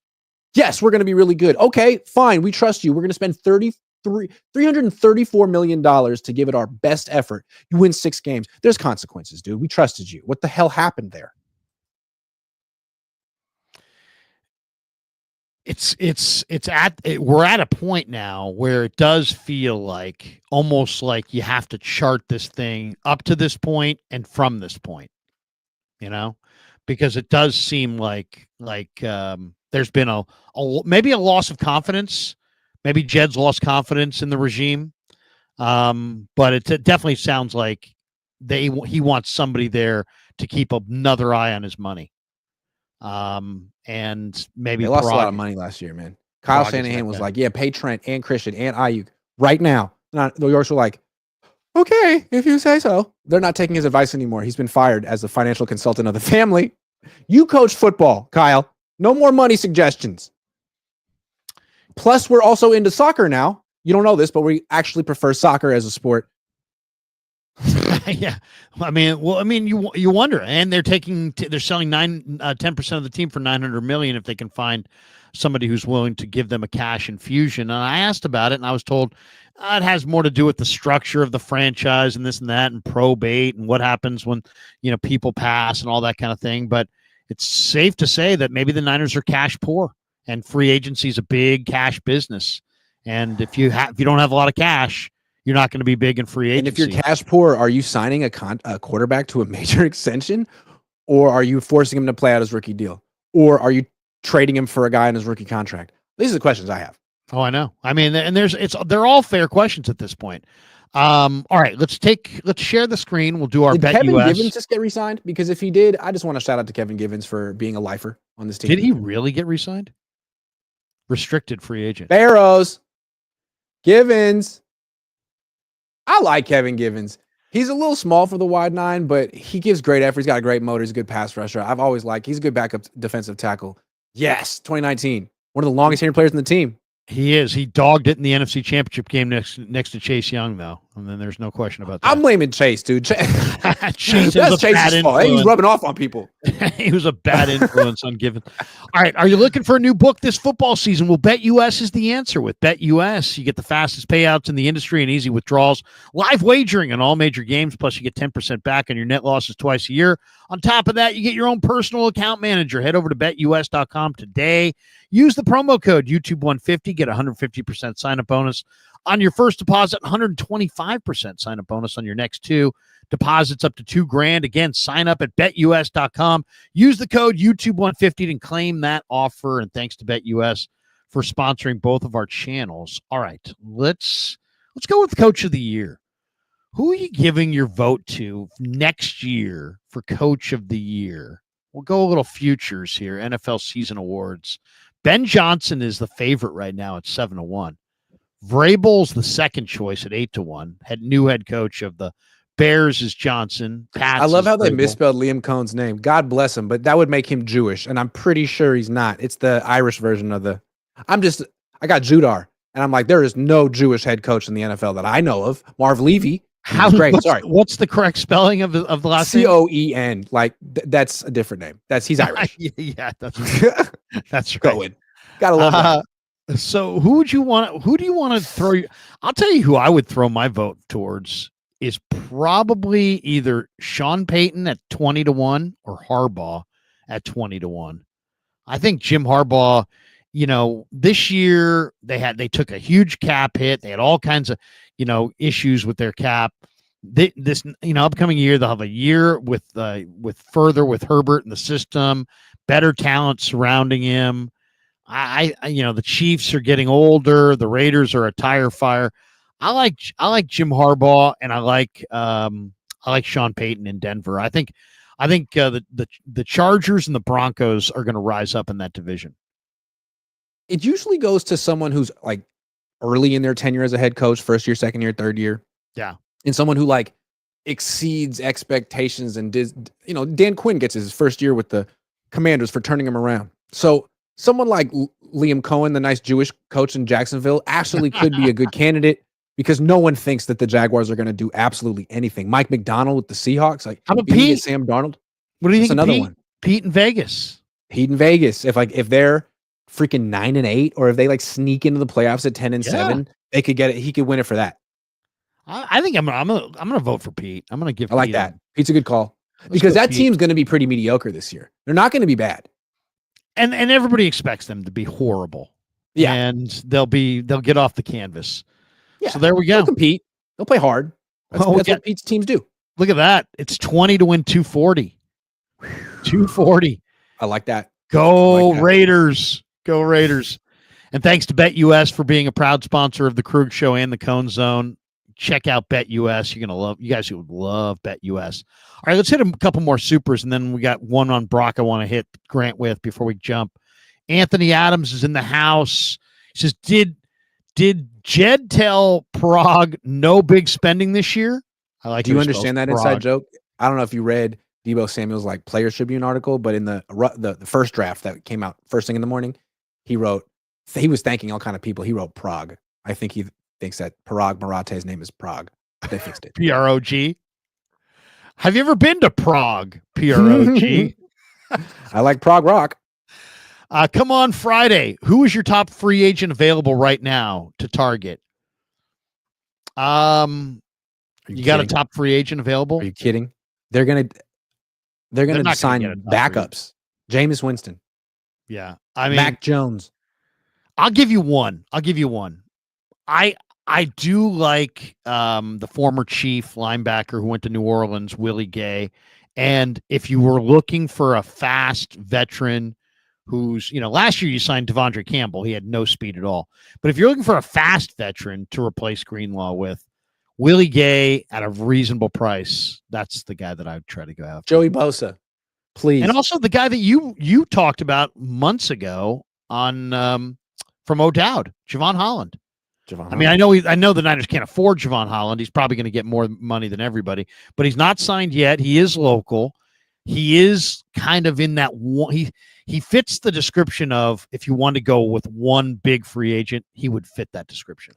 B: Yes, we're going to be really good. Okay, fine. We trust you. We're going to spend $334 million to give it our best effort. You win 6 games. There's consequences, dude. We trusted you. What the hell happened there?
A: We're at a point now where it does feel like almost like you have to chart this thing up to this point and from this point, because it does seem like there's been maybe a loss of confidence. Maybe Jed's lost confidence in the regime, but it definitely sounds like he wants somebody there to keep another eye on his money. And maybe
B: they lost a lot of money last year, man. Kyle Shanahan was like, yeah, pay Trent and Christian and Aiyuk right now. The Yorks were like, okay, if you say so. They're not taking his advice anymore. He's been fired as the financial consultant of the family. You coach football, Kyle. No more money suggestions. Plus, we're also into soccer now. You don't know this, but we actually prefer soccer as a sport.
A: Yeah, I mean, you wonder, and they're selling 10% of the team for $900 million if they can find somebody who's willing to give them a cash infusion. And I asked about it, and I was told it has more to do with the structure of the franchise and this and that, and probate and what happens when people pass and all that kind of thing. But it's safe to say that maybe the Niners are cash poor, and free agency is a big cash business. And if you don't have a lot of cash, you're not going to be big in free agency.
B: And if you're cash poor, are you signing a quarterback to a major extension, or are you forcing him to play out his rookie deal, or are you trading him for a guy in his rookie contract? These are the questions I have.
A: Oh, I know. I mean, and they're all fair questions at this point. All right, let's share the screen. We'll do our bet
B: Kevin
A: US.
B: Givens just get re-signed? Because if he did, I just want to shout out to Kevin Givens for being a lifer on this team.
A: Did he really get re-signed? Restricted free agent.
B: Barrows. Givens. I like Kevin Givens. He's a little small for the wide 9, but he gives great effort. He's got a great motor. He's a good pass rusher. I've always liked. He's a good backup defensive tackle. Yes, 2019, one of the longest tenured players in the team.
A: He is. He dogged it in the NFC Championship game next to Chase Young, though. And then there's no question about that.
B: I'm blaming Chase, dude.
A: Chase
B: That's
A: Chase's
B: fault. Hey, he's rubbing off on people.
A: He was a bad influence on Given. All right. Are you looking for a new book this football season? Well, BetUS is the answer. With BetUS, you get the fastest payouts in the industry and easy withdrawals, live wagering on all major games, plus you get 10% back on your net losses twice a year. On top of that, you get your own personal account manager. Head over to betus.com today. Use the promo code YouTube150. Get a 150% sign-up bonus on your first deposit, 125% sign-up bonus on your next 2 deposits up to $2,000. Again, sign up at betus.com. Use the code YouTube150 and claim that offer. And thanks to BetUS for sponsoring both of our channels. All right, let's go with Coach of the Year. Who are you giving your vote to next year for Coach of the Year? We'll go a little futures here. NFL season awards. Ben Johnson is the favorite right now at 7-1. Vrabel's the second choice at 8-1. New head coach of the Bears is Johnson. Pats
B: I love how they
A: Vrabel.
B: misspelled Liam Cohn's name. God bless him, but that would make him Jewish, and I'm pretty sure he's not. It's the Irish version of the. I got Judar, and I'm like, there is no Jewish head coach in the NFL that I know of. Marv Levy. Great.
A: What's the correct spelling of the last name?
B: Coen. Like that's a different name. He's Irish.
A: Yeah, that's right. That's right.
B: Going. Gotta love that.
A: So who do you want to throw? I'll tell you who I would throw my vote towards is probably either Sean Payton at 20-1 or Harbaugh at 20-1. I think Jim Harbaugh, this year they took a huge cap hit. They had all kinds of, issues with their cap. This upcoming year, they'll have a year with Herbert in the system, better talent surrounding him. The Chiefs are getting older. The Raiders are a tire fire. I like Jim Harbaugh, and I like Sean Payton in Denver. I think the Chargers and the Broncos are going to rise up in that division.
B: It usually goes to someone who's like early in their tenure as a head coach, first year, second year, third year.
A: Yeah.
B: And someone who like exceeds expectations and Dan Quinn gets his first year with the Commanders for turning him around. So someone like Liam Cohen, the nice Jewish coach in Jacksonville, actually could be a good candidate because no one thinks that the Jaguars are going to do absolutely anything. Mike McDonald with the Seahawks, like
A: how about Pete?
B: Sam Darnold.
A: What do you think?
B: Another
A: Pete?
B: one.
A: Pete in Vegas.
B: If they're freaking 9-8, or if they like sneak into the playoffs at 10-7, they could get it. He could win it for that.
A: I think I'm gonna vote for Pete. I'm gonna give.
B: I like
A: Pete
B: that. Pete's a good call because that team's going to be pretty mediocre this year. They're not going to be bad,
A: and everybody expects them to be horrible.
B: Yeah,
A: and they'll get off the canvas.
B: Yeah,
A: so there we go.
B: They'll compete. They'll play hard. That's what Pete's teams do.
A: Look at that. It's 20 to win 240. 240.
B: I like that.
A: Go Raiders. Go Raiders. And thanks to BetUS for being a proud sponsor of the Krug Show and the Cone Zone. Check out BetUS. You guys would love BetUS. All right, let's hit a couple more supers, and then we got one on Brock I want to hit Grant with before we jump. Anthony Adams is in the house. He says, Did Jed tell Prague no big spending this year? I like.
B: Do you understand that inside joke? I don't know if you read Deebo Samuel's like Players Tribune article, but in the first draft that came out first thing in the morning, he was thanking all kind of people. He wrote Prague. I think he thinks that Parag Marate's name is Prague. They fixed it.
A: P-R-O-G. Have you ever been to Prague? P-R-O-G.
B: I like Prague Rock.
A: Come on Friday. Who is your top free agent available right now to target? You got a top free agent available?
B: Are you kidding? They're gonna sign backups. Jameis Winston.
A: Yeah. I mean
B: Mac Jones.
A: I'll give you one. I do like the former Chief linebacker who went to New Orleans, Willie Gay. And if you were looking for a fast veteran who's, last year you signed Devondre Campbell. He had no speed at all. But if you're looking for a fast veteran to replace Greenlaw with, Willie Gay at a reasonable price, that's the guy that I'd try to go after.
B: Joey Bosa, please.
A: And also the guy that you talked about months ago on from O'Dowd, Javon Holland.
B: Javon
A: I mean, I know the Niners can't afford Javon Holland. He's probably going to get more money than everybody, but he's not signed yet. He is local. He is kind of in that one. He fits the description of, if you want to go with one big free agent, he would fit that description.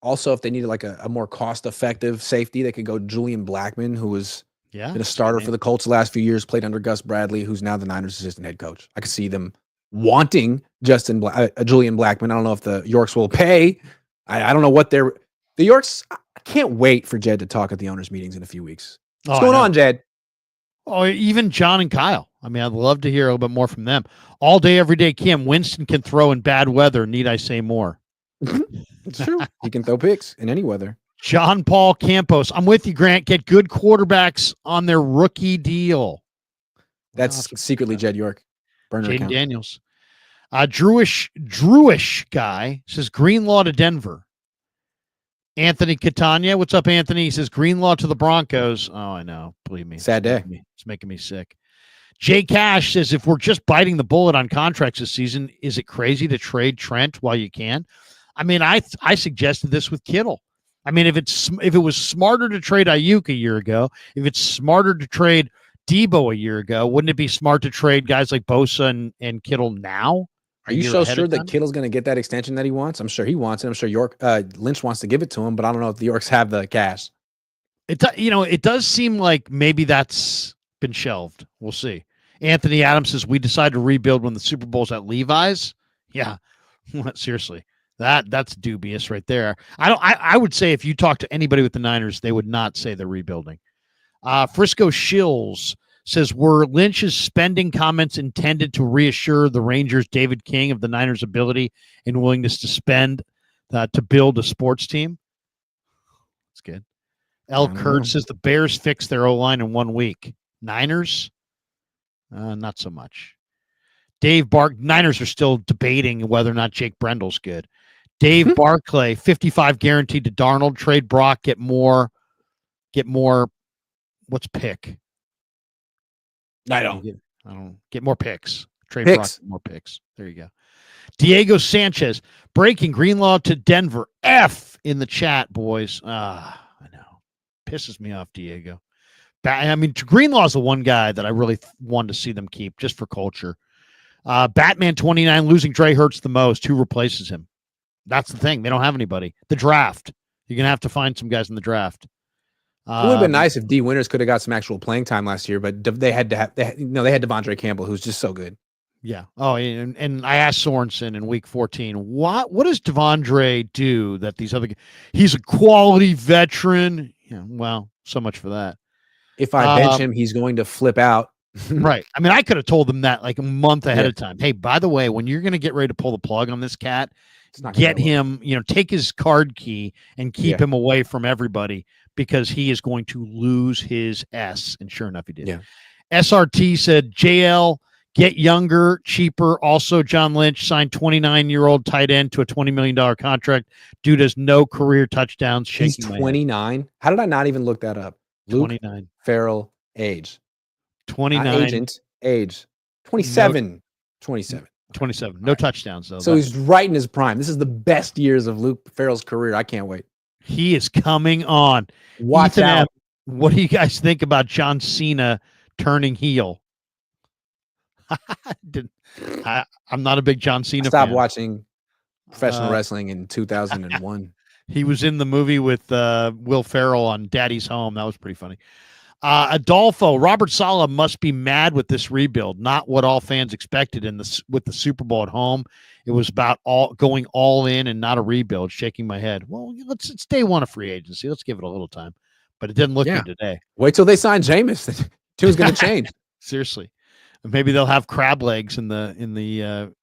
B: Also, if they needed like a more cost-effective safety, they could go Julian Blackmon, who was been a starter for the Colts the last few years, played under Gus Bradley, who's now the Niners' assistant head coach. I could see them wanting Julian Blackmon. I don't know if the Yorks will pay. I don't know what the Yorks. I can't wait for Jed to talk at the owners' meetings in a few weeks. What's going on, Jed?
A: Oh, even John and Kyle. I mean, I'd love to hear a little bit more from them. All day, every day, Kim. Winston can throw in bad weather. Need I say more?
B: It's true. He can throw picks in any weather.
A: John Paul Campos. I'm with you, Grant. Get good quarterbacks on their rookie deal.
B: That's secretly Jed York.
A: Jaden Daniels. Drewish guy says Greenlaw to Denver. Anthony Catania. What's up, Anthony? He says Greenlaw to the Broncos. Oh, I know. Believe me.
B: Sad day.
A: It's making me sick. Jay Cash says, if we're just biting the bullet on contracts this season, is it crazy to trade Trent while you can? I mean, I suggested this with Kittle. I mean, if it was smarter to trade Aiyuk a year ago, if it's smarter to trade Debo a year ago, wouldn't it be smart to trade guys like Bosa and Kittle now?
B: Are you so sure that Kittle's going to get that extension that he wants? I'm sure he wants it. I'm sure Lynch wants to give it to him, but I don't know if the Yorks have the cash.
A: It does seem like maybe that's been shelved. We'll see. Anthony Adams says, we decided to rebuild when the Super Bowl's at Levi's. Yeah, seriously, that's dubious right there. I would say if you talk to anybody with the Niners, they would not say they're rebuilding. Frisco Shills says, were Lynch's spending comments intended to reassure the Rangers' David King of the Niners' ability and willingness to spend to build a sports team? That's good. L. Kurt says the Bears fixed their O-line in 1 week. Niners? Not so much. Niners are still debating whether or not Jake Brendel's good. Dave Barclay, 55 guaranteed to Darnold. Trade Brock, get more. What's pick?
B: I don't
A: get more picks. Trade
B: picks.
A: Brock, more picks. There you go. Diego Sanchez, breaking Greenlaw to Denver. F in the chat, boys. I know. Pisses me off, Diego. I mean, Greenlaw's the one guy that I really wanted to see them keep just for culture. Batman 29, losing Dre hurts the most. Who replaces him? That's the thing. They don't have anybody. The draft. You're going to have to find some guys in the draft.
B: It would have been nice if D. Winters could have got some actual playing time last year, but they had Devondre Campbell, who's just so good.
A: Yeah. Oh, and I asked Sorensen in week 14, what does Devondre do that these other guys? He's a quality veteran. Yeah, well, so much for that.
B: If I bench him, he's going to flip out.
A: Right. I mean, I could have told them that like a month ahead of time. Hey, by the way, when you're going to get ready to pull the plug on this cat, get him, take his card key and keep him away from everybody because he is going to lose his S. And sure enough, he did.
B: Yeah.
A: SRT said, JL, get younger, cheaper. Also, John Lynch signed 29-year-old tight end to a $20 million contract. Dude has no career touchdowns.
B: He's 29. How did I not even look that up? Luke
A: 29.
B: Ferrell age.
A: 29.
B: Not agent age. 27. 27.
A: 27. No touchdowns, though.
B: So he's right in his prime. This is the best years of Luke Ferrell's career. I can't wait.
A: He is coming on.
B: Watch
A: Ethan
B: out.
A: M., what do you guys think about John Cena turning heel? I'm not a big John Cena fan.
B: Stopped watching professional wrestling in 2001.
A: He was in the movie with Will Ferrell on Daddy's Home. That was pretty funny. Adolfo, Robert Saleh must be mad with this rebuild. Not what all fans expected with the Super Bowl at home. It was about going all in and not a rebuild. Shaking my head. Well, it's day one of free agency. Let's give it a little time. But it didn't look good today.
B: Wait till they sign Jameis. Tune's going to change.
A: Seriously. Maybe they'll have crab legs in the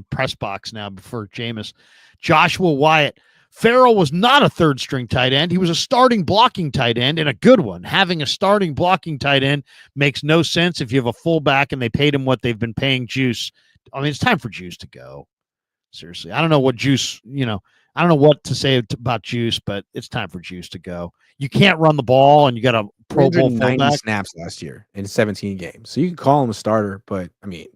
A: press box now for Jameis. Joshua Wyatt. Ferrell was not a third string tight end. He was a starting blocking tight end and a good one. Having a starting blocking tight end makes no sense if you have a fullback and they paid him what they've been paying Juice. I mean, it's time for Juice to go. Seriously. I don't know what Juice, I don't know what to say about Juice, but it's time for Juice to go. You can't run the ball and you got a Pro Bowl fullback.
B: Snaps last year in 17 games. So you can call him a starter, but I mean,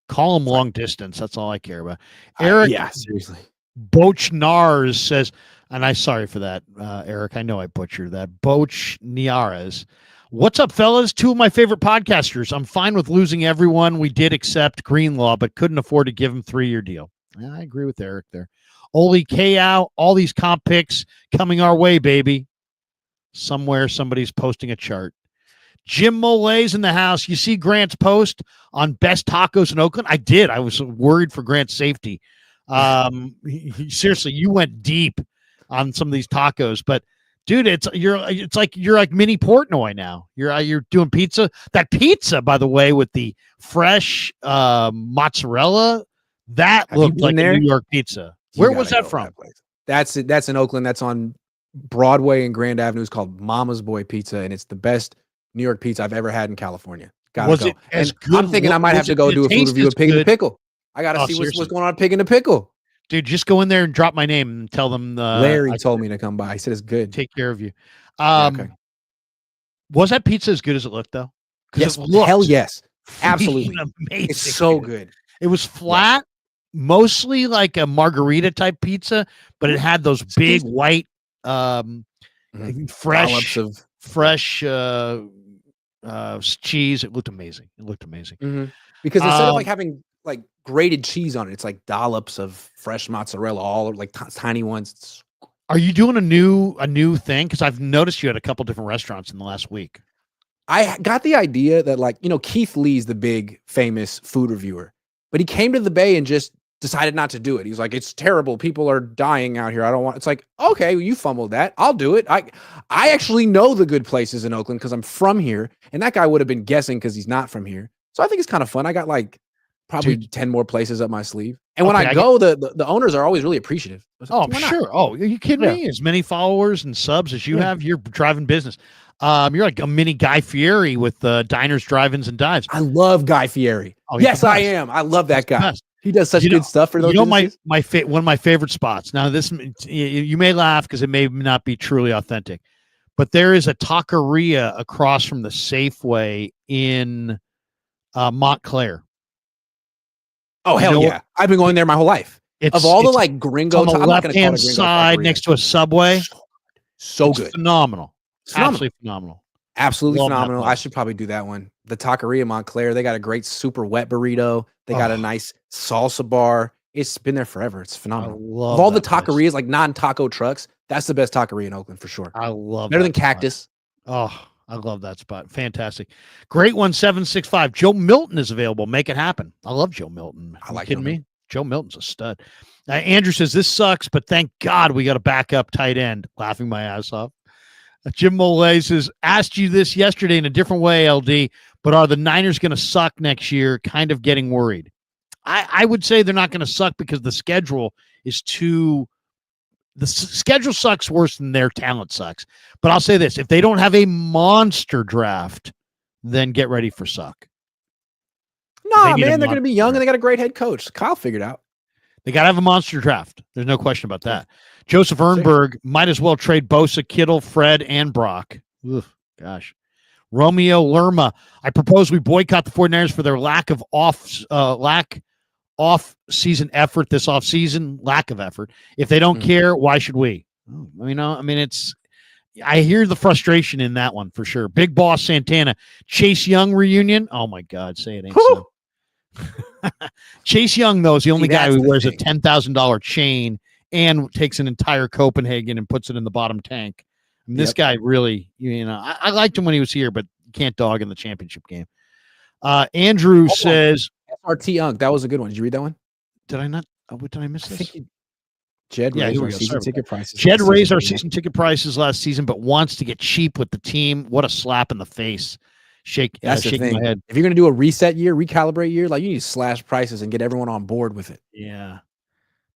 A: call him long distance. That's all I care about. Eric,
B: seriously.
A: Bochnars says, and I'm sorry for that, Eric. I know I butchered that. Bochnars. What's up, fellas? Two of my favorite podcasters. I'm fine with losing everyone. We did accept Greenlaw, but couldn't afford to give him 3-year deal. Yeah, I agree with Eric there. Oli Kao, all these comp picks coming our way, baby. Somewhere somebody's posting a chart. Jim Molay's in the house. You see Grant's post on best tacos in Oakland? I did. I was worried for Grant's safety. Seriously, you went deep on some of these tacos, but dude, it's like you're like mini Portnoy now. You're doing pizza. That pizza, by the way, with the fresh mozzarella, that looked like a New York pizza. Where was that from?
B: That's in Oakland. That's on Broadway and Grand Avenue. It's called Mama's Boy Pizza, and it's the best New York pizza I've ever had in California.
A: Was it as good?
B: I'm thinking I might have to go do a food review of Pig and the Pickle. I got to see what's going on at Pig and the Pickle.
A: Dude, just go in there and drop my name and tell them.
B: Larry told me to come by. He said it's good.
A: Take care of you.
B: Okay.
A: Was that pizza as good as it looked, though?
B: Yes, hell yes. Absolutely.
A: Amazing.
B: It's so good.
A: It was flat, mostly like a margarita type pizza, but it had those big white, fresh cheese. It looked amazing.
B: Mm-hmm. Because instead of like having like grated cheese on it, it's like dollops of fresh mozzarella, all like tiny ones.
A: Are you doing a new thing? Because I've noticed you had a couple different restaurants in the last week.
B: I got the idea that, like, Keith Lee's the big famous food reviewer, but he came to the Bay and just decided not to do it. He's like, it's terrible. People are dying out here. I don't want. It's like, okay, well, you fumbled that. I'll do it. I actually know the good places in Oakland because I'm from here, and that guy would have been guessing because he's not from here. So I think it's kind of fun. I got like probably 10 more places up my sleeve. And when I go, the owners are always really appreciative.
A: Oh, I'm sure. Oh, are you kidding me? As many followers and subs as you have, you're driving business. You're like a mini Guy Fieri with diners, drive-ins, and dives.
B: I love Guy Fieri. Oh, yes, I am. I love that guy. He does such good stuff for those.
A: One of my favorite spots. Now, this you may laugh because it may not be truly authentic, but there is a taqueria across from the Safeway in Montclair.
B: Oh, hell yeah. I've been going there my whole life.
A: Of
B: all the like gringo,
A: on the left-hand side next to a Subway.
B: So good.
A: Phenomenal. Absolutely phenomenal.
B: Absolutely phenomenal. I should probably do that one. The Taqueria Montclair, they got a great super wet burrito. They got a nice salsa bar. It's been there forever. It's phenomenal. Of all the taquerias, like non-taco trucks, that's the best taqueria in Oakland for sure.
A: I love
B: better than Cactus.
A: Oh, I love that spot. Fantastic. Great one, 765. Joe Milton is available. Make it happen. I love Joe Milton.
B: I like
A: kidding me. Joe Milton's a stud. Andrew says, this sucks, but thank God we got a backup tight end. Laughing my ass off. Jim Molay says, asked you this yesterday in a different way, LD, but are the Niners going to suck next year? Kind of getting worried. I would say they're not going to suck because the schedule is the schedule sucks worse than their talent sucks. But I'll say this, if they don't have a monster draft, then get ready for suck.
B: Nah, man, they're going to be young and they got a great head coach. Kyle figured out.
A: They got to have a monster draft. There's no question about that. Joseph Ernberg might as well trade Bosa, Kittle, Fred, and Brock. Ugh, gosh. Romeo Lerma, I propose we boycott the 49ers for their lack of off-season effort this offseason. Lack of effort. If they don't care, why should we? I hear the frustration in that one for sure. Big Boss Santana, Chase Young reunion. Oh my God, say it ain't so. Chase Young, though, is the only guy who wears a $10,000 chain and takes an entire Copenhagen and puts it in the bottom tank. I mean, this guy really, I liked him when he was here, but you can't dog in the championship game. Andrew says,
B: RT Young, that was a good one. Did you read that one?
A: Did I not? Did I miss this?
B: Jed raised our season ticket prices.
A: Jed raised our season ticket prices last season, but wants to get cheap with the team. What a slap in the face.
B: That's the
A: shaking
B: thing.
A: my head.
B: If you're going to do a reset year, recalibrate year, like you need to slash prices and get everyone on board with it.
A: Yeah.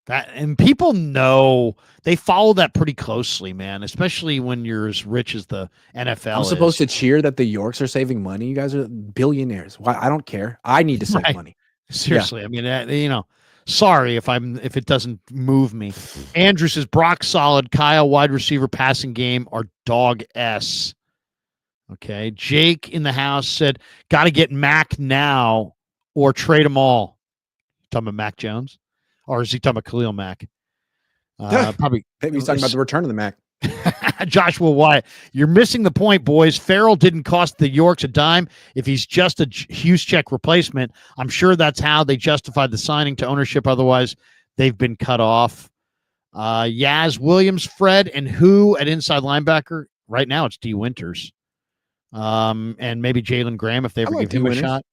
A: And people know, they follow that pretty closely, man, especially when you're as rich as the NFL
B: I'm supposed to cheer that the Yorks are saving money. You guys are billionaires. Why? I don't care. I need to save money.
A: Seriously. Yeah. I mean, sorry if it doesn't move me. Andrew says Brock solid, Kyle wide receiver passing game or dog S. Okay. Jake in the house said, got to get Mac now or trade them all. Talking about Mac Jones? Or is he talking about Khalil Mack? Probably.
B: Maybe he's talking about the return of the Mac.
A: Joshua Wyatt, you're missing the point, boys. Ferrell didn't cost the Yorks a dime. If he's just a Hughes check replacement, I'm sure that's how they justified the signing to ownership. Otherwise, they've been cut off. Yaz Williams, Fred, and who at inside linebacker? Right now, it's D. Winters. And maybe Jalen Graham if they ever give him a shot.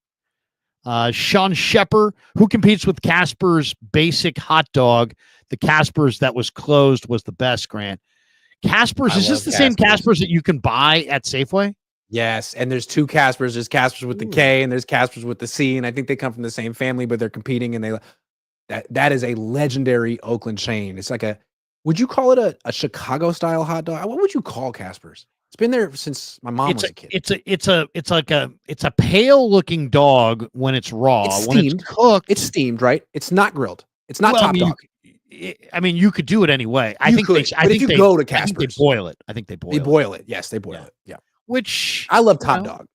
A: Sean Shepard, who competes with Casper's basic hot dog. The Casper's that was closed was the best, Grant. Casper's, is this the same Casper's that you can buy at Safeway?
B: Yes, and there's two Caspers. There's Caspers with the K and there's Caspers with the C, and I think they come from the same family, but they're competing, and that is a legendary Oakland chain. It's like would you call it a Chicago style hot dog? What would you call Casper's? It's been there since my mom was a kid.
A: It's a pale looking dog when it's raw.
B: It's
A: when
B: steamed.
A: It's cooked,
B: it's steamed, right? It's not grilled. It's not top dog.
A: You could do it anyway. I think
B: if you go to Casper's,
A: they boil it. I think they boil it.
B: Yes, they boil it. Yeah.
A: Which
B: I love Top Dog.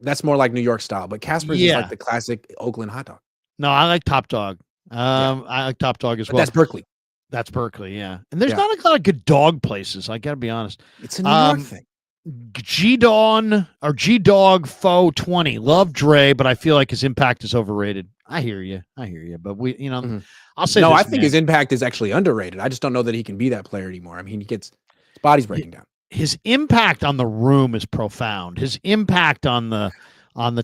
B: That's more like New York style, but Casper's is like the classic Oakland hot dog.
A: No, I like Top Dog. I like Top Dog as well.
B: That's Berkeley.
A: That's Berkeley, yeah. And there's not a lot of good dog places. I got to be honest.
B: It's a New York thing.
A: G-Dog Foe 20. Love Dre, but I feel like his impact is overrated. I hear you. But I'll say
B: I think his impact is actually underrated. I just don't know that he can be that player anymore. I mean, his body's breaking down.
A: His impact on the room is profound. His impact on the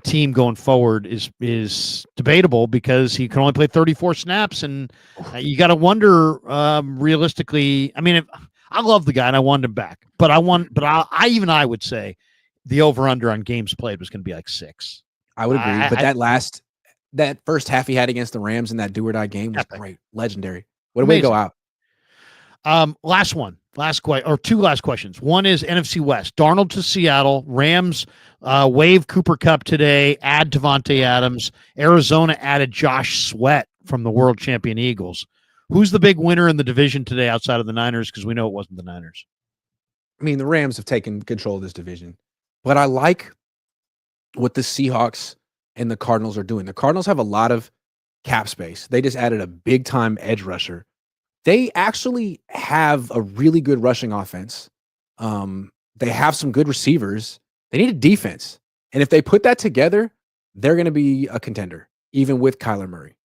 A: team going forward is debatable because he can only play 34 snaps, and you got to wonder realistically. I mean, I love the guy and I want him back, but I would say the over under on games played was going to be like 6.
B: I would agree, but that first half he had against the Rams in that do or die game was great, legendary. What a way to go out. Two last questions. One is NFC West. Darnold to Seattle. Rams waive Cooper Kupp today. Add Devontae Adams. Arizona added Josh Sweat from the world champion Eagles. Who's the big winner in the division today outside of the Niners? Because we know it wasn't the Niners. I mean, the Rams have taken control of this division, but I like what the Seahawks and the Cardinals are doing. The Cardinals have a lot of cap space. They just added a big time edge rusher. They actually have a really good rushing offense. They have some good receivers. They need a defense. And if they put that together, they're going to be a contender, even with Kyler Murray.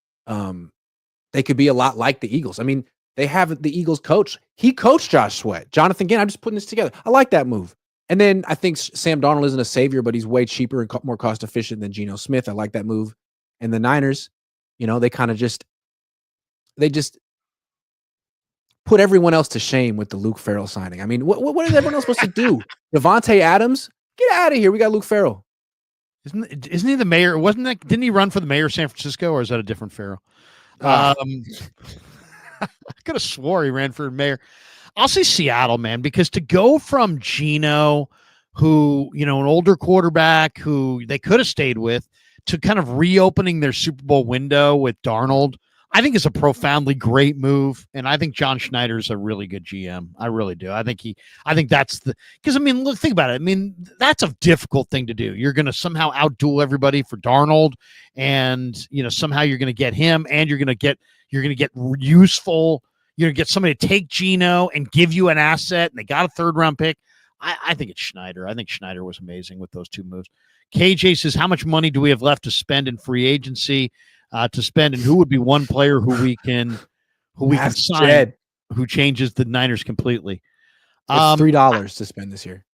B: They could be a lot like the Eagles. I mean, they have the Eagles coach. He coached Josh Sweat. Jonathan Gann, I'm just putting this together. I like that move. And then I think Sam Darnold isn't a savior, but he's way cheaper and more cost efficient than Geno Smith. I like that move. And the Niners, they kind of just put everyone else to shame with the Luke Ferrell signing. I mean, what is everyone else supposed to do? Devontae Adams, get out of here. We got Luke Ferrell.
A: Isn't he the mayor? Didn't he run for the mayor of San Francisco, or is that a different Ferrell? I could have swore he ran for mayor. I'll say Seattle, man, because to go from Geno, who, an older quarterback who they could have stayed with, to kind of reopening their Super Bowl window with Darnold, I think is a profoundly great move. And I think John Schneider's a really good GM. I really do. I think that's because look, think about it. I mean, that's a difficult thing to do. You're going to somehow outduel everybody for Darnold, and, somehow you're going to get him, and you're going to get useful. You're going to get somebody to take Geno and give you an asset, and they got a 3rd round pick. I think it's Schneider. I think Schneider was amazing with those 2 moves. KJ says, how much money do we have left to spend in free agency? And who would be one player who we can sign, Jed, who changes the Niners completely?
B: It's $3 to spend this year.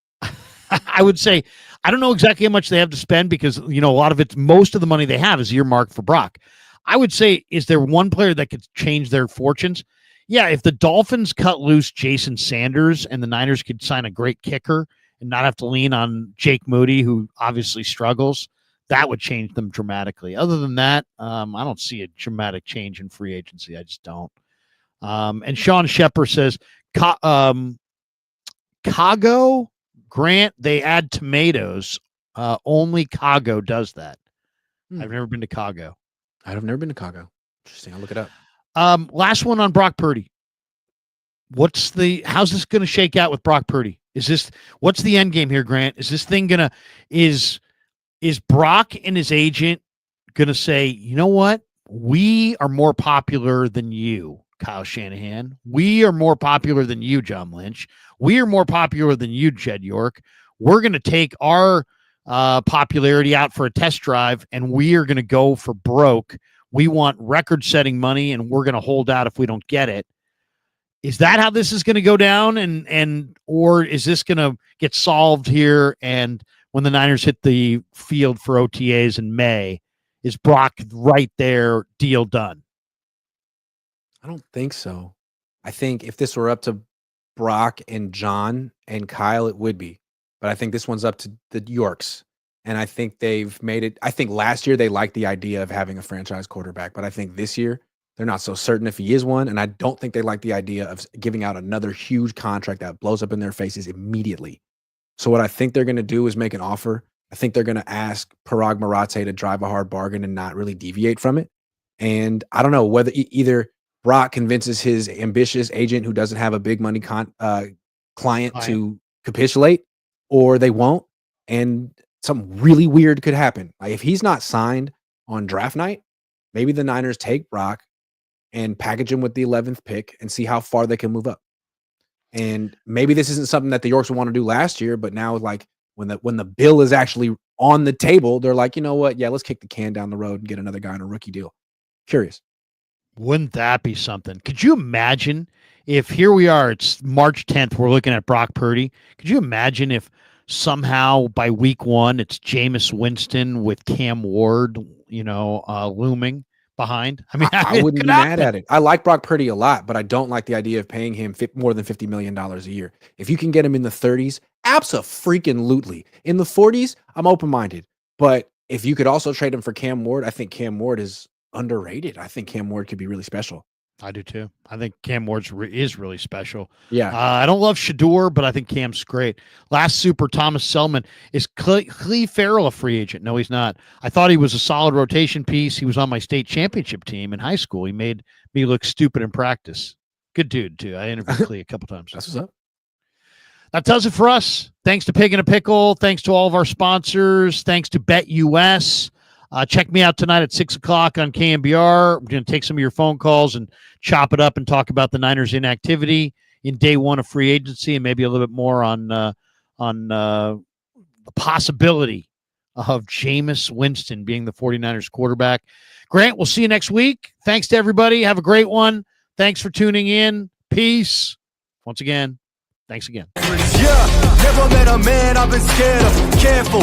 A: I would say, I don't know exactly how much they have to spend because, most of the money they have is earmarked for Brock. I would say, is there one player that could change their fortunes? Yeah, if the Dolphins cut loose Jason Sanders and the Niners could sign a great kicker and not have to lean on Jake Moody, who obviously struggles, that would change them dramatically. Other than that, I don't see a dramatic change in free agency. I just don't. And Sean Shepard says, Cago, Grant, they add tomatoes. Only Cago does that. I've never been to Cago.
B: I've never been to Cago. Interesting. I'll look it up.
A: Last one on Brock Purdy. How's this going to shake out with Brock Purdy? What's the end game here, Grant? Is this thing is Brock and his agent going to say, you know what? We are more popular than you. Kyle Shanahan. We are more popular than you, John Lynch. We are more popular than you, Jed York. We're going to take our popularity out for a test drive, and we are going to go for broke. We want record-setting money, and we're going to hold out if we don't get it. Is that how this is going to go down, or is this going to get solved here? And when the Niners hit the field for OTAs in May, is Brock right there, deal done?
B: I don't think so. I think if this were up to Brock and John and Kyle, it would be. But I think this one's up to the Yorks. And I think they've made it. I think last year they liked the idea of having a franchise quarterback. But I think this year they're not so certain if he is one. And I don't think they like the idea of giving out another huge contract that blows up in their faces immediately. So what I think they're going to do is make an offer. I think they're going to ask Parag Marathe to drive a hard bargain and not really deviate from it. And I don't know whether either Brock convinces his ambitious agent who doesn't have a big money client to capitulate, or they won't. And something really weird could happen. Like if he's not signed on draft night, maybe the Niners take Brock and package him with the 11th pick and see how far they can move up. And maybe this isn't something that the Yorks would want to do last year, but now like when the bill is actually on the table, they're like, you know what? Yeah, let's kick the can down the road and get another guy on a rookie deal. Curious.
A: Wouldn't that be something? Could you imagine if here we are, it's March 10th, we're looking at Brock Purdy. Could you imagine if somehow by week 1, it's Jameis Winston with Cam Ward, looming behind? I mean,
B: I wouldn't be mad at it. I like Brock Purdy a lot, but I don't like the idea of paying him more than $50 million a year. If you can get him in the 30s, abso-freaking-lutely. In the 40s, I'm open-minded. But if you could also trade him for Cam Ward, I think Cam Ward is underrated. I think Cam Ward could be really special.
A: I do too. I think Cam Ward is really special.
B: Yeah.
A: I don't love Shador, but I think Cam's great. Last super, Thomas Selman. Is Cleve Farrell a free agent? No, he's not. I thought he was a solid rotation piece. He was on my state championship team in high school. He made me look stupid in practice. Good dude, too. I interviewed Cleve a couple times.
B: That's what's up.
A: That does it for us. Thanks to Pig and a Pickle. Thanks to all of our sponsors. Thanks to BetUS. Check me out tonight at 6 o'clock on KMBR. We're going to take some of your phone calls and chop it up and talk about the Niners' inactivity in day 1 of free agency, and maybe a little bit more on the possibility of Jameis Winston being the 49ers quarterback. Grant, we'll see you next week. Thanks to everybody. Have a great one. Thanks for tuning in. Peace. Once again, thanks again.
C: Yeah, never met a man I've been scared of. Careful.